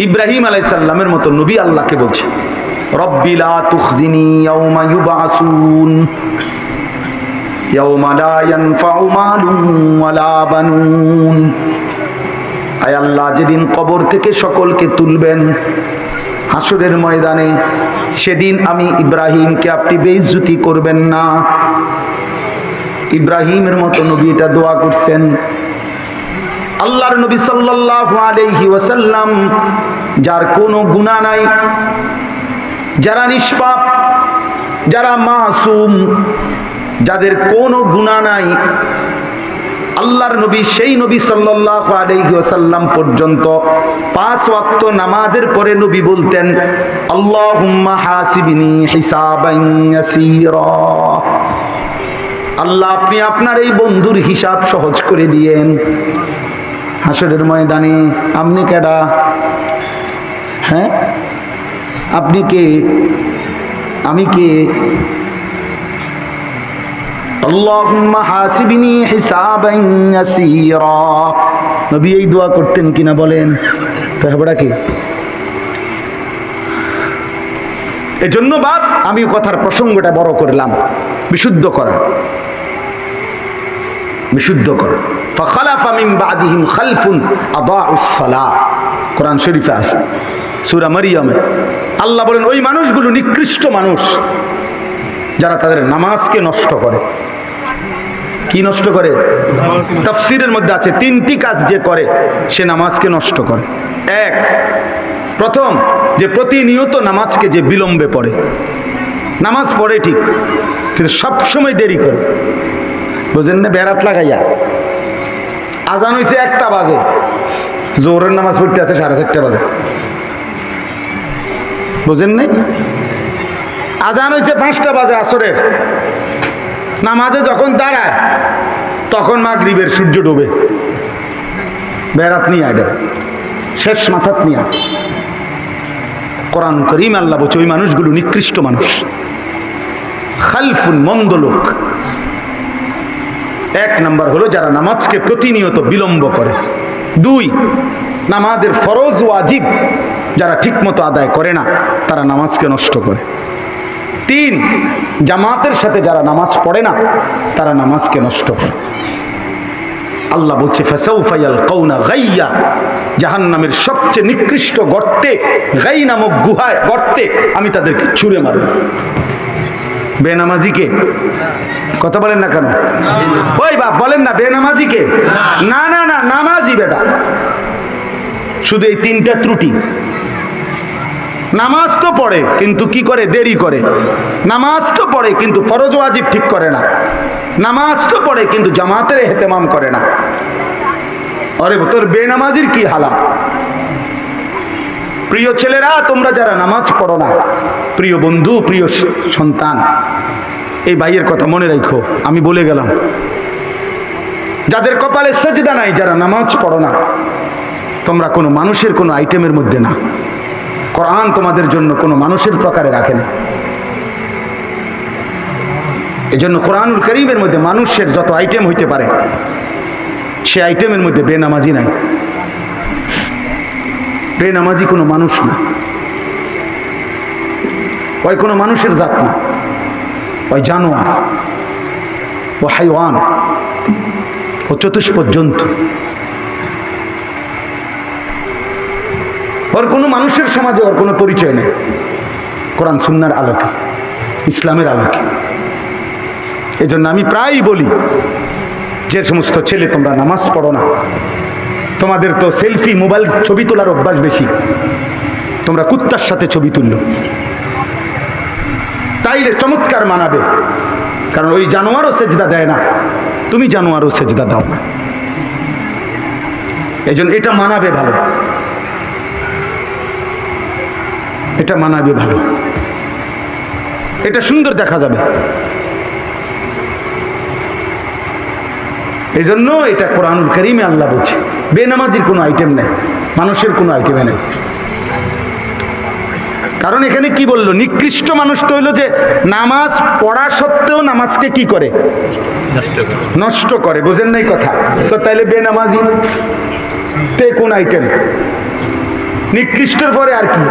Speaker 1: ইব্রাহিম আলাইহিস সালামের মতো নবী আল্লাহকে বলছে, রব্বি লা তুখজিনি ইয়াওমা ইউবআসুন ইয়াওমা লা ইয়ানফাউ মালুন ওয়ালা বানুন। আয় আল্লাহ, যেদিন কবর থেকে সকলকে তুলবেন হাসরের ময়দানে, সেদিন আমি ইব্রাহিমকে আপনি বেইজ্জতি করবেন না। ইব্রাহিমের মতো নবী এটা দোয়া করছেন। আল্লাহর নবী সাল্লাল্লাহু আলাইহি ওয়াসাল্লাম, যার কোনো গুনাহ নাই, যারা নিষ্পাপ, যারা মাসুম, যাদের কোনো গুনাহ নাই, আল্লাহর নবী সেই নবী সাল্লাল্লাহু আলাইহি ওয়াসাল্লাম পর্যন্ত 5 ওয়াক্ত নামাজের পরে নবী বলতেন, আল্লাহুম্মা হাসিবনি হিসাবান ইয়াসীরা। আল্লাহ, আপনি আপনার এই বন্ধুর হিসাব সহজ করে দিয়েন। হাসরের ময়দানে আপনি কেডা? হ্যাঁ, আপনি কে, আমি কে? আল্লাহুম্মা হাসিবনি হিসাবান ইয়াসীরা। নবী এই দোয়া করতেন কিনা বলেন? ব্যাপারটা কি? এজন্য বাপ, আমি কথার প্রসঙ্গটা বড় করলাম, বিশুদ্ধ করা, বিশুদ্ধ করা। ফাখালাফা মিন বাদিহিম খালফুন আদাউস সালাহ, কোরআন শরীফে আছে, সূরা মারইয়ামে। আল্লাহ বলেন ওই মানুষগুলো নিকৃষ্ট মানুষ যারা তাদের নামাজকে নষ্ট করে। কি নষ্ট করে? তাফসীরের মধ্যে আছে 3টি কাজ যে করে সে নামাজকে নষ্ট করে। এক, প্রথম যে প্রতিনিয়ত নামাজকে যে বিলম্বে পড়ে, নামাজ পড়ে ঠিক কিন্তু সবসময় দেরি করে, বুঝেন না? বেড়াত লাগাইয়া আজান হয়েছে 1টা বাজে, জোহরের নামাজ পড়তে আছে 4:30 বাজে, বুঝেন নাই? আজান হয়েছে 5টা বাজে আসরের, নামাজে যখন দাঁড়ায় তখন মাগরিবের সূর্য ডুবে। বেড়াত নিয়ে আইডা শেষ মাথাত নিয়ে। কোরআন কারীম আল্লাহ বলছে ওই মানুষগুলো নিকৃষ্ট মানুষ, খালফুন, মন্দ লোক। 1 নাম্বার হলো যারা নামাজকে প্রতিনিয়ত বিলম্ব করে। 2, নামাজের ফরজ ওয়াজিব যারা ঠিকমতো আদায় করে না, তারা নামাজকে নষ্ট করে। 3, জামাতের সাথে যারা নামাজ পড়ে না, তারা নামাজকে নষ্ট করে। আল্লাহ বলছে ফাসাউফা ইয়ালকাউনা গাইয়া, জাহান্নামের সবচেয়ে নিকৃষ্ট গর্তে, গাই নামক গুহায়, গর্তে আমি তাদেরকে ছুঁড়ে মারব। বেনামাজিকে কথা বলেন না কেন? ওই বাপ বলেন না বেনামাজিকে? না না না, নামাজি বেটা। শুধু এই 3টা ত্রুটি। নামাজ তো পড়ে কিন্তু কি করে? দেরি করে। নামাজ তো পড়ে কিন্তু ফরজ ওয়াজিব ঠিক করে না। নামাজ তো পড়ে কিন্তু জামাতের ইহতেমাম করে না। আরে তোর বেনামাজির কি হালাত? প্রিয় ছেলেরা, তোমরা যারা নামাজ পড়ো না, প্রিয় বন্ধু, প্রিয় সন্তান, এই ভাইয়ের কথা মনে রাখো। আমি বলে গেলাম, যাদের কপালে সেজদা নাই, যারা নামাজ পড়ো না, তোমরা কোনো মানুষের কোনো আইটেমের মধ্যে না। কোরআন তোমাদের জন্য কোনো মানুষের প্রকারে রাখে না। এজন্য কোরআনুল কারীমের মধ্যে মানুষের যত আইটেম হইতে পারে, সে আইটেমের মধ্যে বেনামাজি নাই। বেনামাজি কোনো মানুষ না, ওই কোনো মানুষের জাত না, ওই জানোয়ার, ও হাইওয়ান, ও চতুষ্পদ জন্তু। ওর কোনো মানুষের সমাজে ওর কোনো পরিচয় নেই। কোরআন সুন্নাহর আলোকে, ইসলামের আলোকে। এজন্য আমি প্রায়ই বলি, যে সমস্ত ছেলে তোমরা নামাজ পড়ো না, তোমাদের তো সেলফি, মোবাইল ছবি তোলার অভ্যাস বেশি, তোমরা কুত্তার সাথে ছবি তুললো, তাইলে চমৎকার মানাবে। কারণ ওই জানোয়ারও সেজদা দেয় না, তুমি জানোয়ারও সেজদা দাও না। এজন্য এটা মানাবে ভালো, এটা মানাবে ভালো, এটা সুন্দর দেখা যাবে। এই জন্য এটা কোরআনুল কারীমে আল্লাহ বলছে, বেনামাজির কোনো আইটেম নেই, মানুষের কোনো আইটেমে নেই। কারণ এখানে কি বললো, নিকৃষ্ট মানুষ তো হইলো যে নামাজ পড়া সত্ত্বেও নামাজকে কি করে, নষ্ট করে। বুঝেন নাই কথা? তো তাইলে বেনামাজি তে কোন আইটেম? নিকৃষ্টের পরে আর কি?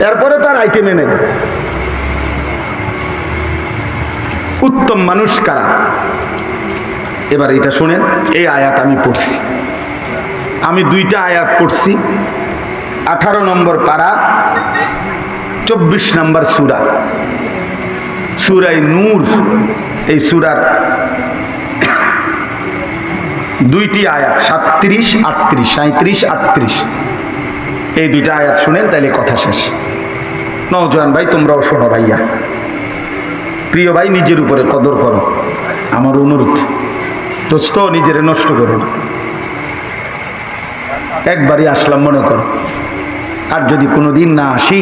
Speaker 1: এরপরে তার আইটেমে নেই। উত্তম মানুষ কারা? এবার এটা শুনেন, এই আয়াত আমি পড়ছি, আমি দুইটা আয়াত পড়ছি। 18 নম্বর পারা, 24 নম্বর সূরা, সূরা নূর। এই সূরার দুইটি আয়াত, 37, 38, 37, 38, এই দুইটা আয়াত শুনেন, তাইলে কথা শেষ। নওজোয়ান ভাই, তোমরাও শোনো ভাইয়া, প্রিয় ভাই, নিজের উপরে কদর করো, আমার অনুরোধ। দোস্ত, নিজের নষ্ট করো না। একবারই আসলাম মনে করো, আর যদি কোনোদিন না আসি,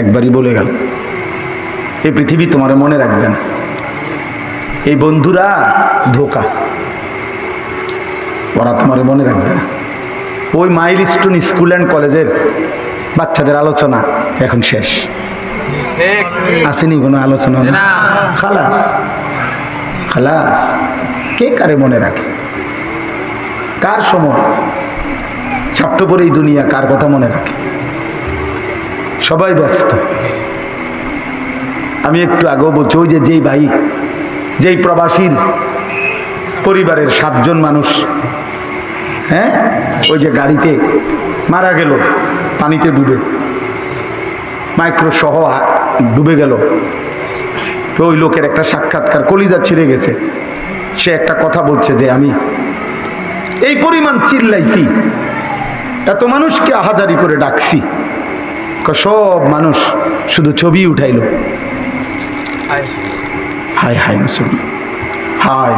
Speaker 1: একবারই বলে গেল। এই পৃথিবী তোমার মনে রাখবেন। এই বন্ধুরা ধোকা, ওরা তোমার মনে রাখবে না। ওই মাইলস্টোন স্কুল অ্যান্ড কলেজের বাচ্চাদের আলোচনা এখন শেষ, আসেনি কোনো আলোচনা, খালাস খালাস। কে কারে মনে রাখে? কার সময়? স্বার্থপর এই দুনিয়া কার কথা মনে রাখে? সবাই ব্যস্ত। আমি একটু আগেও বলছি, ওই যে যেই ভাই, যেই প্রবাসীর পরিবারের 7 জন মানুষ, হ্যাঁ, ওই যে গাড়িতে মারা গেল, পানিতে ডুবে, মাইক্রো সহ ডুবে গেল। তো ওই লোকের একটা সাক্ষাৎকার, কলিজা ছিঁড়ে গেছে। সে একটা কথা বলছে যে আমি এই পরিমাণ চিল্লাইছি, এত মানুষকে আহাজারি করে ডাকছি, সব মানুষ শুধু ছবি উঠাইল। হায় হায় মুসলমান, হায়।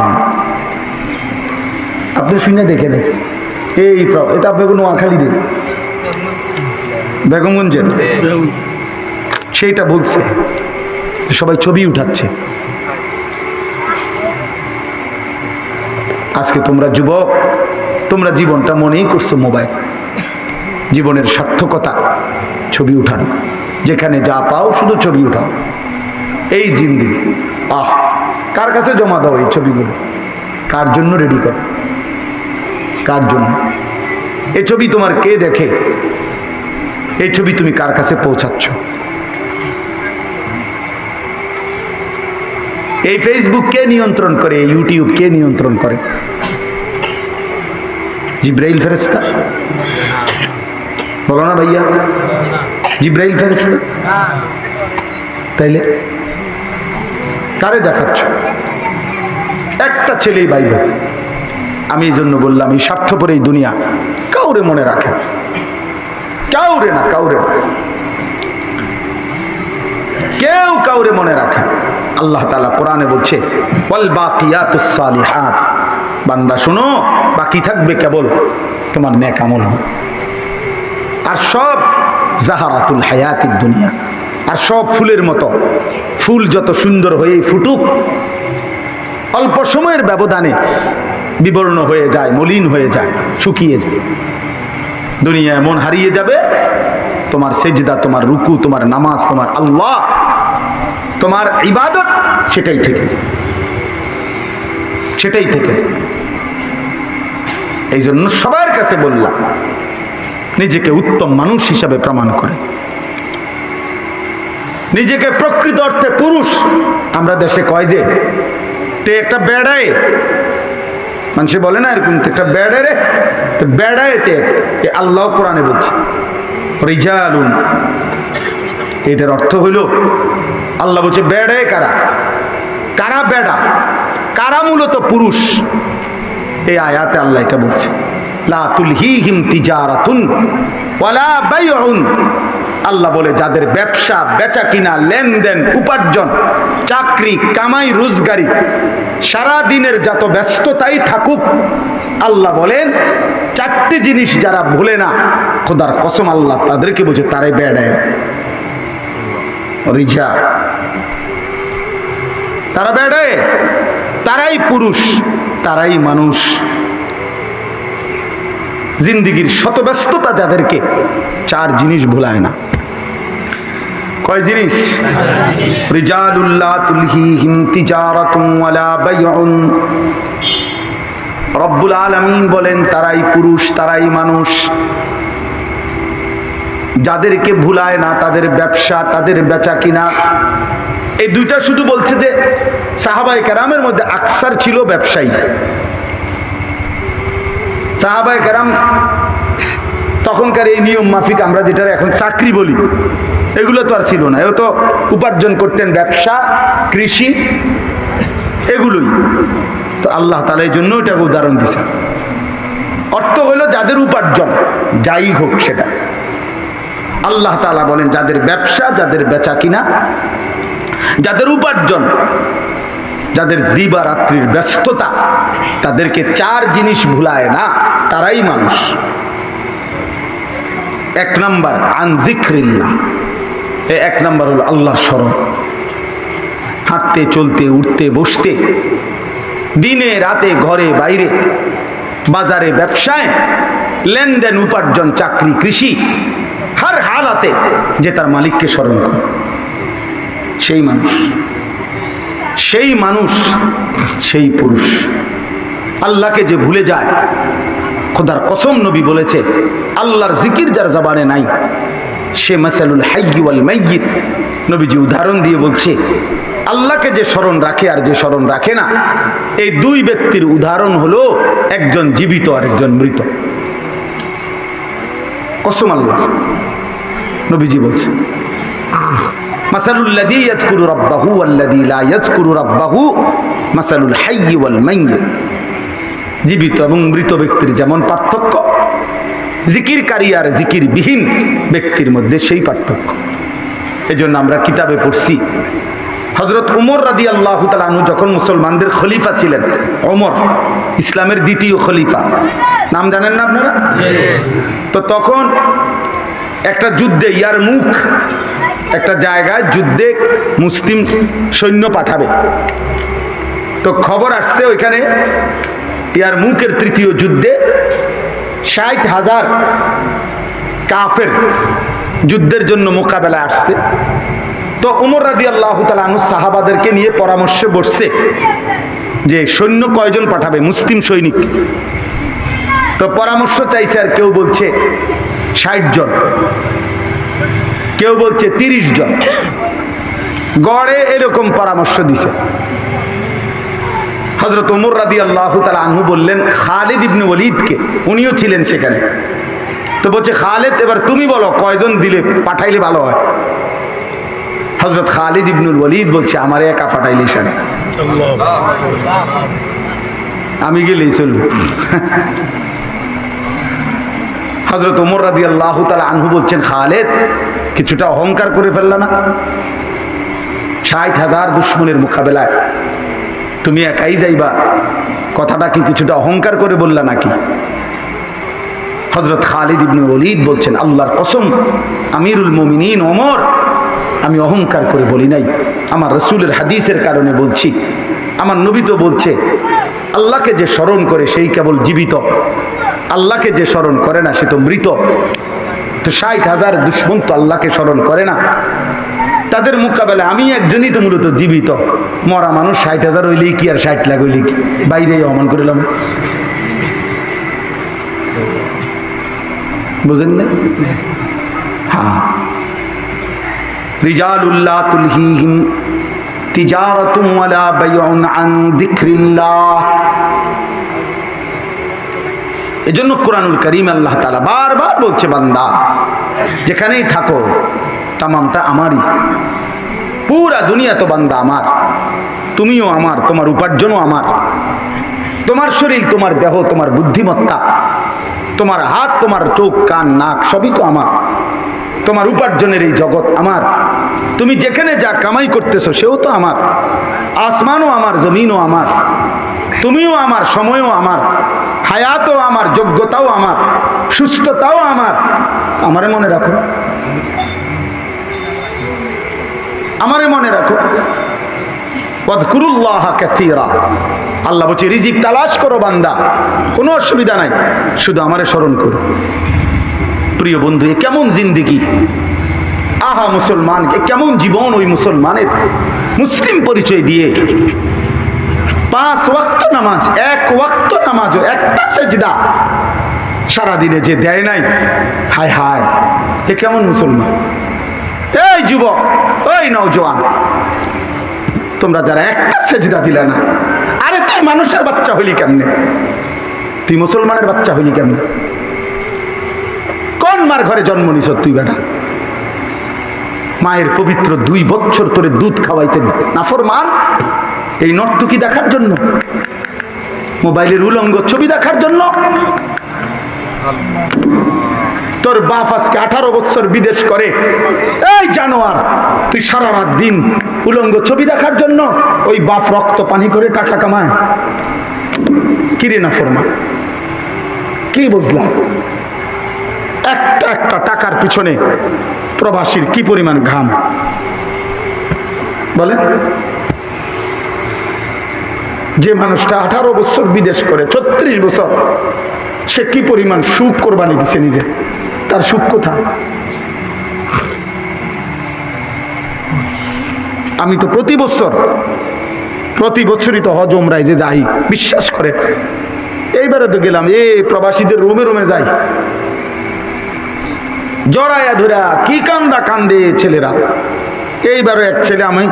Speaker 1: আপনি শুনে দেখে নেন, এটা আপনার কোনো নোয়াখালী দিন, বেগমগঞ্জের, সেইটা বলছে সবাই ছবি উঠাচ্ছে। আজকে তোমরা যুবক, তোমরা জীবনটা মনেই করছো মোবাইল, জীবনের সার্থকতা ছবি উঠানো, যেখানে যা পাও শুধু ছবি উঠাও। এই জিন্দেগি, কার কাছে জমা দাও এই ছবিগুলো? কার জন্য রেডি করো? কার জন্য? এই ছবি তোমার কে দেখে? এই ছবি তুমি কার কাছে পৌঁছাচ্ছ? এই ফেসবুক কে নিয়ন্ত্রণ করে? এই ইউটিউব কে নিয়ন্ত্রণ করে? জিব্রাইল ফেরেশতা? বলো না ভাইয়া, জিব্রাইল ফেরেশতা? তাইলে কারে দেখাচ্ছ? একটা ছেলেই বাইবেল। আমি এই জন্য বললাম, এই স্বার্থপর এই দুনিয়া কাউরে মনে রাখে, কাউরে না, কাউরে না, কেউ কাউরে মনে রাখে। আল্লাহ তাআলা কোরআনে বলছে, ওয়াল বাকিয়াতুস সালিহাত, বান্দা শোনো, বাকি থাকবে কেবল তোমার নেক আমল। আর সব জাহারাতুল হায়াতিদ দুনিয়া, আর সব ফুলের মতো। ফুল যত সুন্দর হয়ে ফুটুক, অল্প সময়ের ব্যবধানে বিবর্ণ হয়ে যায়, মলিন হয়ে যায়, শুকিয়ে যায়। দুনিয়া এমন হারিয়ে যাবে, তোমার সেজদা, তোমার রুকু, তোমার নামাজ, তোমার আল্লাহ, তোমার ইবাদত সেটাই থেকে যায়, সেটাই থেকে যায়। এই জন্য সবার কাছে বললাম, নিজেকে উত্তম মানুষ হিসাবে প্রমাণ করে, নিজেকে প্রকৃত অর্থে পুরুষ। আমরা দেশে কয় যে তে একটা বেড়ায়, মানুষে বলে না এরকম, একটা বেড়ে রে, তো বেড়ায় তে আল্লাহ কোরআনে বলছে রিজালুন। এটার অর্থ হইল আল্লাহ বলছে বেড়ায় কারা, কারা বেড়া, কারা মূলত পুরুষ। এই আয়াতে আল্লাহ এটা বলছে, লা তুলহিহিম তিজারাতুন ওয়ালা বাইউন। আল্লাহ বলে যাদের ব্যবসা, বেচা কিনা, লেনদেন, উপার্জন, চাকরি, কামাই, রোজগারি, সারা দিনের যত ব্যস্ততাই থাকুক, আল্লাহ বলেন চারটি জিনিস যারা ভুলে না, খোদার কসম আল্লাহ তাদেরকে বুঝে তারাই বেড়ায়, রিজা, তারা বেড়ায়, তারাই পুরুষ, তারাই মানুষ। জিন্দিগির শত ব্যস্ততা যাদেরকে চার জিনিস ভুলায় না। কয় জিনিস? রিজালুল্লাহ তুলহিহিম তিজারাতুন ওয়ালা বাইউন। রব্বুল আলামিন বলেন তারাই পুরুষ, তারাই মানুষ, যাদেরকে ভুলায় না তাদের ব্যবসা, তাদের বেচা কিনা। এই দুইটা শুধু বলছে যে সাহাবায়ে কেরামের মধ্যে আকসার ছিল ব্যবসায়ী। সাহাবায়ে কেরাম তখনকার এই নিয়ম মাফিক আমরা যেটা এখন চাকরি বলি, এগুলো তো আর ছিল না। এও তো উপার্জন করতেন ব্যবসা, কৃষি, এগুলোই তো। আল্লাহ তাআলা এই জন্য এটাকে উদাহরণ দিছে। অর্থ হলো যাদের উপার্জন যাই হোক সেটা, আল্লাহ তাআলা বলেন যাদের ব্যবসা, যাদের বেচা কিনা, যাদের উপার্জন, যাদের দিবা রাত্রির ব্যস্ততা, তাদেরকে চার জিনিস ভুলায় না, তারাই মানুষ। এক নাম্বার আন যিকরিল্লাহ, এক নাম্বার হলো আল্লাহর স্মরণ। হাঁটতে, চলতে, উঠতে, বসতে, দিনে রাতে, ঘরে বাইরে, বাজারে, ব্যবসায়, লেনদেন, উপার্জন, চাকরি, কৃষি, হর হালাতে যে তার মালিককে স্মরণ করে, সেই মানুষ, সেই মানুষ, সেই পুরুষ। আল্লাহকে যে ভুলে যায়, খোদার কসম নবী বলেছে আল্লাহর জিকির যার জবানে নাই, সে মাসালুল হাইয়্যি ওয়াল মাইয়িত। নবীজি উদাহরণ দিয়ে বলছে আল্লাহকে যে স্মরণ রাখে আর যে স্মরণ রাখে না, এই দুই ব্যক্তির উদাহরণ হলো একজন জীবিত আর একজন মৃত। কসম আল্লাহ, নবীজি বলছে মাসালুল্লাযী ইয়াযকুরু রাব্বাহু ওয়াল্লাযী লা ইয়াযকুরু রাব্বাহু মাসালুল হাইয়্যি ওয়াল মাইয়িত। জীবিত এবং মৃত ব্যক্তির যেমন পার্থক্য, জিকিরকারী আর জিকিরবিহীন ব্যক্তির মধ্যে সেই পার্থক্য। এজন্য আমরা কিতাবে পড়ছি হযরত উমর রাদিয়াল্লাহু তাআলা আনহু যখন মুসলমানদের খলিফা ছিলেন, ওমর ইসলামের দ্বিতীয় খলিফা, নাম জানেন না আপনারা? তো তখন একটা যুদ্ধে, ইয়ারমুক একটা জায়গায় যুদ্ধে মুসলিম সৈন্য পাঠাবে। তো খবর আসছে ওইখানে ইয়ারমুকের তৃতীয় যুদ্ধে 60,000 কাফের যুদ্ধের জন্য মোকাবেলায় আসছে। তো ওমর রাদিয়াল্লাহু তাআলা আনহু সাহাবাদেরকে নিয়ে পরামর্শে বসছে যে সৈন্য কয়জন পাঠাবে, মুসলিম সৈনিক। তো পরামর্শ চাইছে, আর কেউ বলছে 60 জন, কেউ বলছে 30 জন, গড়ে এরকম পরামর্শ দিছে। হযরত ওমর রাদিয়াল্লাহু তাআলা আনহু বললেন খালিদ ইবনে ওয়ালিদকে, উনিও ছিলেন সেখানে। তো বলছে খালিদ, এবার তুমি বলো কয়জন দিলে পাঠাইলে ভালো হয়। হযরত খালিদ ইবনে ওয়ালিদ বলছে আমার একা পাঠাইলেই শান, আমি গেলেই চলবে। হযরত ওমর রাদিয়াল্লাহু তাআলা আনহু বলছেন খালিদ, কিছুটা অহংকার করে ফেললা না? 60,000 দুশমনের মোকাবেলায় তুমি একাই যাইবা, কথাটা কি কিছুটা অহংকার করে বললা নাকি? হযরত খালিদ ইবনে ওলীদ বলছেন, আল্লাহর কসম, আমিরুল মুমিনিন ওমর, আমি অহংকার করে বলি নাই, আমার রাসূলের হাদিসের কারণে বলছি। আমার নবী তো বলছে, আল্লাহকে যে স্মরণ করে সেই কেবল জীবিত, আল্লাহকে যে স্মরণ করে না সে তো মৃত। তো 60,000 দুশমন তো আল্লাহকে স্মরণ করে না, তাদের মোকাবেলায় আমি একজনই তো মূলত জীবিত। মরা মানুষ 60,000 হইলেই কি আর 60 লাখ হইলেই কি, বাইরে অমান করিলাম, বুঝেন না? হ্যাঁ, রিজালুল্লাহ তুলহিহিম তিজারাতুম ওয়ালা বাইউন আন যিকরিল্লাহ। এজন্য কোরআনুল কারীম আল্লাহ তাআলা বারবার বলছে, বান্দা যেখানেই থাকো তামামটা আমারই, পুরা দুনিয়া তো বান্দা আমার, তুমিও আমার, তোমার উপার্জনও আমার, তোমার শরীর, তোমার দেহ, তোমার বুদ্ধিমত্তা, তোমার হাত, তোমার চোখ, কান, নাক সবই তো আমার, তোমার উপার্জনের এই জগৎ আমার, তুমি যেখানে যা কামাই করতেছো সেও তো আমার, আসমানও আমার, জমিনও আমার, তুমিও আমার, সময়ও আমার, হায়াতও আমার, যোগ্যতাও আমার, সুস্থতাও আমার। আমারে মনে রাখো, আমারে মনে রাখো। ওয়াযকুরুল্লাহা কাসীরা, আল্লাহ বলছে রিজিক তালাশ করো বান্দা, কোনো অসুবিধা নাই, শুধু আমারে স্মরণ করো। প্রিয় বন্ধু, এ কেমন জিন্দেগি! আহা মুসলমান, এ কেমন জীবন! ওই মুসলমানের মুসলিম পরিচয় দিয়ে 5 ওয়াক্ত নামাজ, 1 ওয়াক্ত নামাজও, একটা সেজদা সারাদিনে যে দেয় নাই, হায় হায়, এ কেমন মুসলমান! এই যুবক, ওই নওজোয়ান, তোমরা যারা একটা সেজদা দিলে না, আরে তুই মানুষের বাচ্চা হইলি কেমনে? তুই মুসলমানের বাচ্চা হইলি কেমনে? কোন মার ঘরে জন্ম নিছ তুই বেটা? মায়ের পবিত্র 2 বছর তোরে দুধ খাওয়াইতেন নাফরমান, এই নর্তকী দেখার জন্য, মোবাইলের উলঙ্গ ছবি দেখার জন্য? তোর বাপ আজকে 18 বছর বিদেশ করে, এই জানোয়ার, তুই সারা রাত দিন উলঙ্গ ছবি দেখার জন্য ওই বাপ রক্ত পানি করে টাকা কামায়। কিরে নাফরমান, কি বুঝলাম? একটা একটা টাকার পিছনে প্রবাসীর কি পরিমাণ ঘাম বলেন? যে মানুষটা 18 বছর বিদেশ করে, 36 বছর, সে কি পরিমাণ সুখ কোরবানি দিছে নিজে, তার সুখ কোথায়? আমি তো প্রতি বছরই তো হজ ওমরায় যে যাই, বিশ্বাস করে। এইবারে তো গেলাম, প্রবাসীদের রুমে রুমে যাই, জড়ায়া ধরা কি কান্দা কান্দে ছেলেরা। এইবারও এক ছেলে, আমি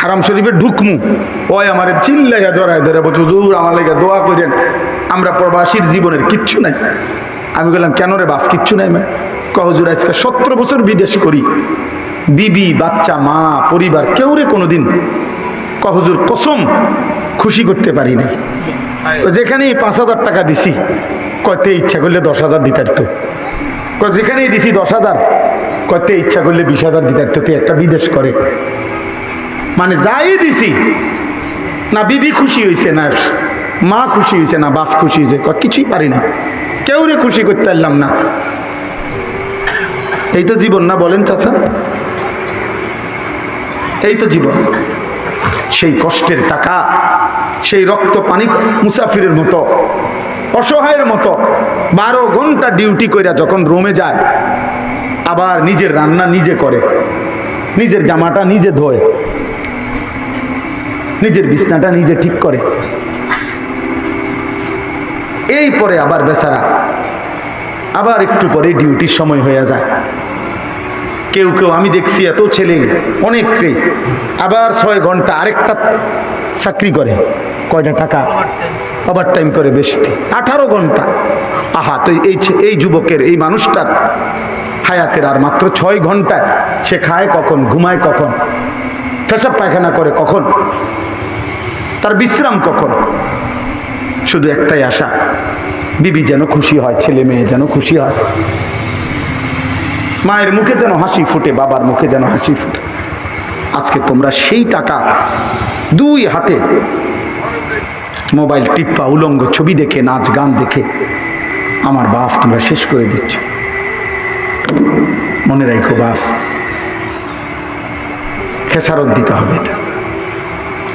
Speaker 1: হারাম শরীফে ঢুকমু, ওই আমার চিল্লাইয়া জড়ায় ধরে বলছে, হুজুর আমার লেগে দোয়া করেন, আমরা প্রবাসীর জীবনের কিচ্ছু নাই। আমি বললাম, কেন রে বাপ, কিচ্ছু নাই মানে? হুজুর আজকে 17 বছর বিদেশ করি, বিবি, বাচ্চা, মা, পরিবার, কেউ রে কোনোদিন হুজুর কসম খুশি করতে পারি নাই। যেখানেই 5,000 টাকা দিছি, কয়তে ইচ্ছা করলে 10,000 দিতে পারতো, যেখানেই দিছি 10,000, কয়তে ইচ্ছা করলে 20,000 দিতে পারতো। তুই একটা বিদেশ করে মানে যাই দিছি, না বিবি খুশি হয়েছে, না মা খুশি হয়েছে, না বাপ খুশি হয়েছে, কিছুই পারি না, কেউ রে খুশি করতে পারলাম না। এই তো জীবন না বলেন চাচা? এই তো জীবন। সেই কষ্টের টাকা, সেই রক্ত পানি মুসাফিরের মতো, অসহায়ের মতো 12 ঘন্টা ডিউটি কইরা যখন রুমে যায়, আবার নিজের রান্না নিজে করে, নিজের জামাটা নিজে ধোয়, নিজের বিছনাটা নিজে ঠিক করে, এই পরে আবার বেচারা আবার একটু পরে ডিউটির সময় হয়ে যায়। কেউ কেউ আমি দেখছি, এত ছেলে অনেককে আবার 6 ঘন্টা আরেকটা চাকরি করে, কয়টা টাকা ওভার টাইম করে, বেশি 18 ঘন্টা। আহা, তো এই যুবকের, এই মানুষটার হায়াতের আর মাত্র 6 ঘন্টায় সে খায় কখন, ঘুমায় কখন, পেশাব পায়খানা করে কখন, তার বিশ্রাম কখন? শুধু একটাই আশা, বিবি যেন খুশি হয়, ছেলে মেয়ে যেন খুশি হয়, মায়ের মুখে যেন হাসি ফুটে, বাবার মুখে যেন হাসি ফুটে। আজকে তোমরা সেই টাকা 2 হাতে মোবাইল টিপ্পা, উলঙ্গ ছবি দেখে, নাচ গান দেখে আমার বাপ তোমরা শেষ করে দিচ্ছ। মনে রাখো বাপ, খেসারত দিতে হবে। এটা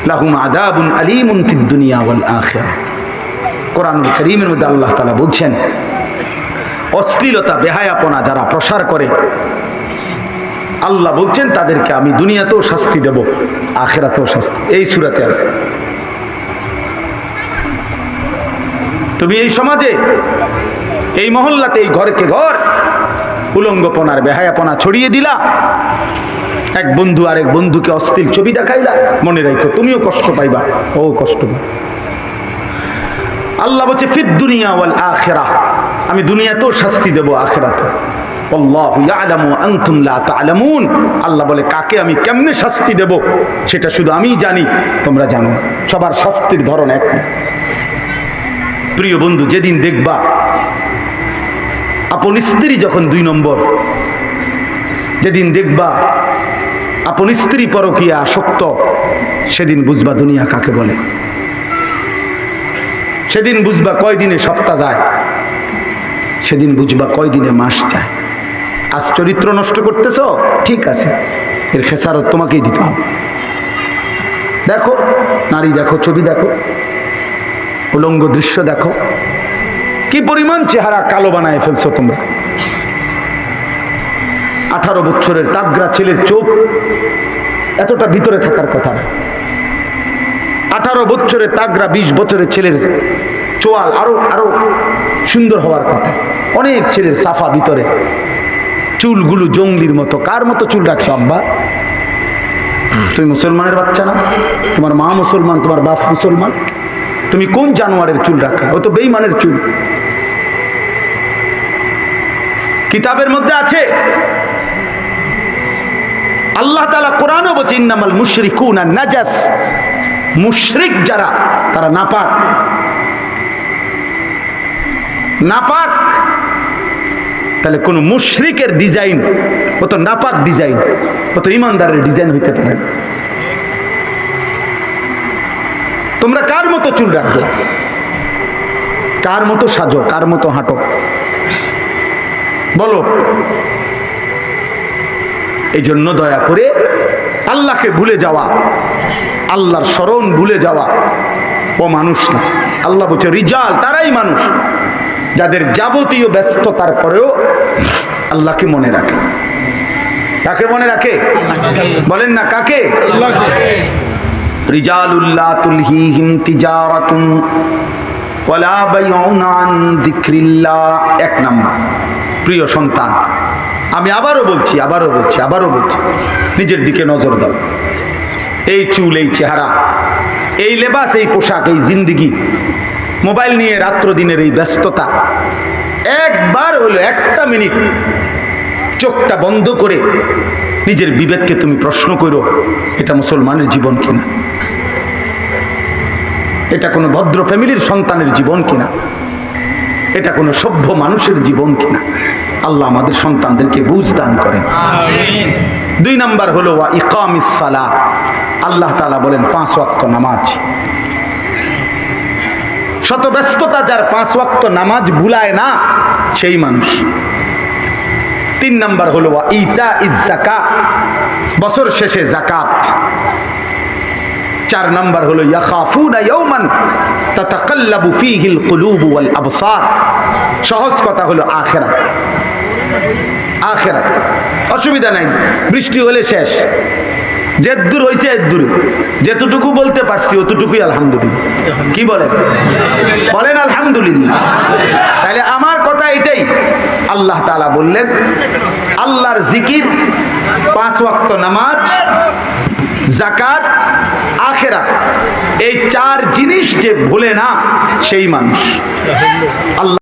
Speaker 1: লাহুম আযাবুন আলীমুন ফিদ দুনিয়া ওয়াল আখিরাহ। কোরআনুল কারীমের মধ্যে আল্লাহ তাআলা বলছেন, অশ্লীলতা বেহায়াপনা যারা প্রসার করে, আল্লাহ বলছেন তাদেরকে আমি দুনিয়াতেও শাস্তি দেব, আখিরাতেও শাস্তি। এই সূরাতে আছে। তুমি এই সমাজে, এই মহল্লাতে, এই ঘরকে ঘর উলঙ্গপনার বেহায়াপনা ছড়িয়ে দিলা, এক বন্ধু আরেক বন্ধুকে অশ্লীল ছবি দেখাইলা, মনে রাখো তুমিও কষ্ট পাইবা, ও কষ্ট পাই। আল্লাহ বলছে ফিদ দুনিয়া ওয়াল আখিরাহ, আমি দুনিয়াতেও শাস্তি দেব, আখিরাতেও। আল্লাহু ইয়ালামু ওয়া আনতুম লা তা'লামুন। আল্লাহ বলে কাকে আমি কেমনে শাস্তি দেব সেটা শুধু আমিই জানি, তোমরা জানো। সবার শাস্তির ধরন এক না। প্রিয় বন্ধু, যেদিন দেখবা আপন স্ত্রী যখন 2 নম্বর, যেদিন দেখবা আপন স্ত্রী পরকীয়া আসক্ত, সেদিন বুঝবা দুনিয়া কাকে বলে। সেদিন বুঝবা কয়দিনে সপ্তাহ যায়, সেদিন বুঝবা কয়দিনে মাস যায়। আজ চরিত্র নষ্ট করতেছ, ঠিক আছে, এর খেসারত তোমাকেই দিতে হবে। দেখো নারী, দেখো ছবি, দেখো উলঙ্গ দৃশ্য, দেখো কি পরিমাণ চেহারা কালো বানায় ফেলছো তোমরা। 18 বছরের তাগড়া ছেলের চোখ এতটা ভিতরে থাকার কথা না। 18 বছরের তাগড়া 20 বছরের ছেলের চোয়াল আরো সুন্দর হওয়ার কথা। অনেক ছেলের সাফা ভিতরে, চুলগুলো জঙ্গলির মতো। কার মতো চুল রাখছো আব্বা? তুমি মুসলমানের বাচ্চা না? তোমার মা মুসলমান, তোমার বাপ মুসলমান, তুমি কোন জানোয়ারের চুল রাখা? ও তো বেঈমানের চুল। কিতাবের মধ্যে আছে, আল্লাহ তাআলা কোরআনে বলেছে ইন্নামাল মুশরিকুনা নাজাস। মুশরিক যারা, তারা নাপাক। নাপাক তাহলে কোন মুশরিকের ডিজাইন ও তো নাপাক ডিজাইন, ও তো ইমানদারের ডিজাইন হইতে পারে না। তোমরা কার মতো চুল রাখবে? কার মতো সাজো? কার মতো হাঁটো? বলো। এই জন্য দয়া করে আল্লাহকে ভুলে যাওয়া, আল্লাহর স্মরণ ভুলে যাওয়া ও মানুষ না। আল্লাহ বলছে রিজাল, তারাই মানুষ যাদের যাবতীয় ব্যস্ততার পরেও আল্লাহকে মনে রাখে। কাকে মনে রাখে? বলেন না কাকে? রিজালুল্লাহ তুলহিহিম তিজারাতুন ওয়ালা বাইউন আন যিকরিল্লাহ। 1 নাম্বার। প্রিয় সন্তান, আমি আবারও বলছি, নিজের দিকে নজর দাও। এই চুল, এই চেহারা, এই লেবাস, এই পোশাক, এই জিন্দিগি, মোবাইল নিয়ে রাত্র দিনের এই ব্যস্ততা, একবার হলো 1টা মিনিট চোখটা বন্ধ করে নিজের বিবেককে তুমি প্রশ্ন করো, এটা মুসলমানের জীবন কিনা? এটা কোনো ভদ্র ফ্যামিলির সন্তানের জীবন কিনা? এটা কোনো সভ্য মানুষের জীবন কিনা? আল্লাহ আমাদের সন্তানদেরকে বুঝ দান করেন। আমিন। 2 নাম্বার হলো ওয়া ইকামিস সালাহ। আল্লাহ তাআলা বলেন 5 ওয়াক্ত নামাজ। শত ব্যস্ততা যার 5 ওয়াক্ত নামাজ ভুলায় না, সেই মানুষ। 3 নাম্বার হলো ওয়া ইতাইজ যাকাত, বছর শেষে যাকাত। 4 নাম্বার হলো ইয়াখাফুনা ইয়াওমান তাতাকাল্লাবু ফীহিল কুলুবু ওয়াল আবসার। সহজ কথা হলো আখিরাত। আখিরাত অসুবিধা নাই, বৃষ্টি হলে শেষ, যেদূর হয়েছে এদূর, যেতটুকু বলতে পারছি অতটুকুই আলহামদুলিল্লাহ। কি বলেন? বলেন আলহামদুলিল্লাহ। তাহলে আমার কথা এটাই। আল্লাহ তাআলা বললেন আল্লাহর জিকির, 5 ওয়াক্ত নামাজ, যাকাত, আখিরাত, এই 4 জিনিস যে ভুলে না সেই মানুষ। আল্লাহ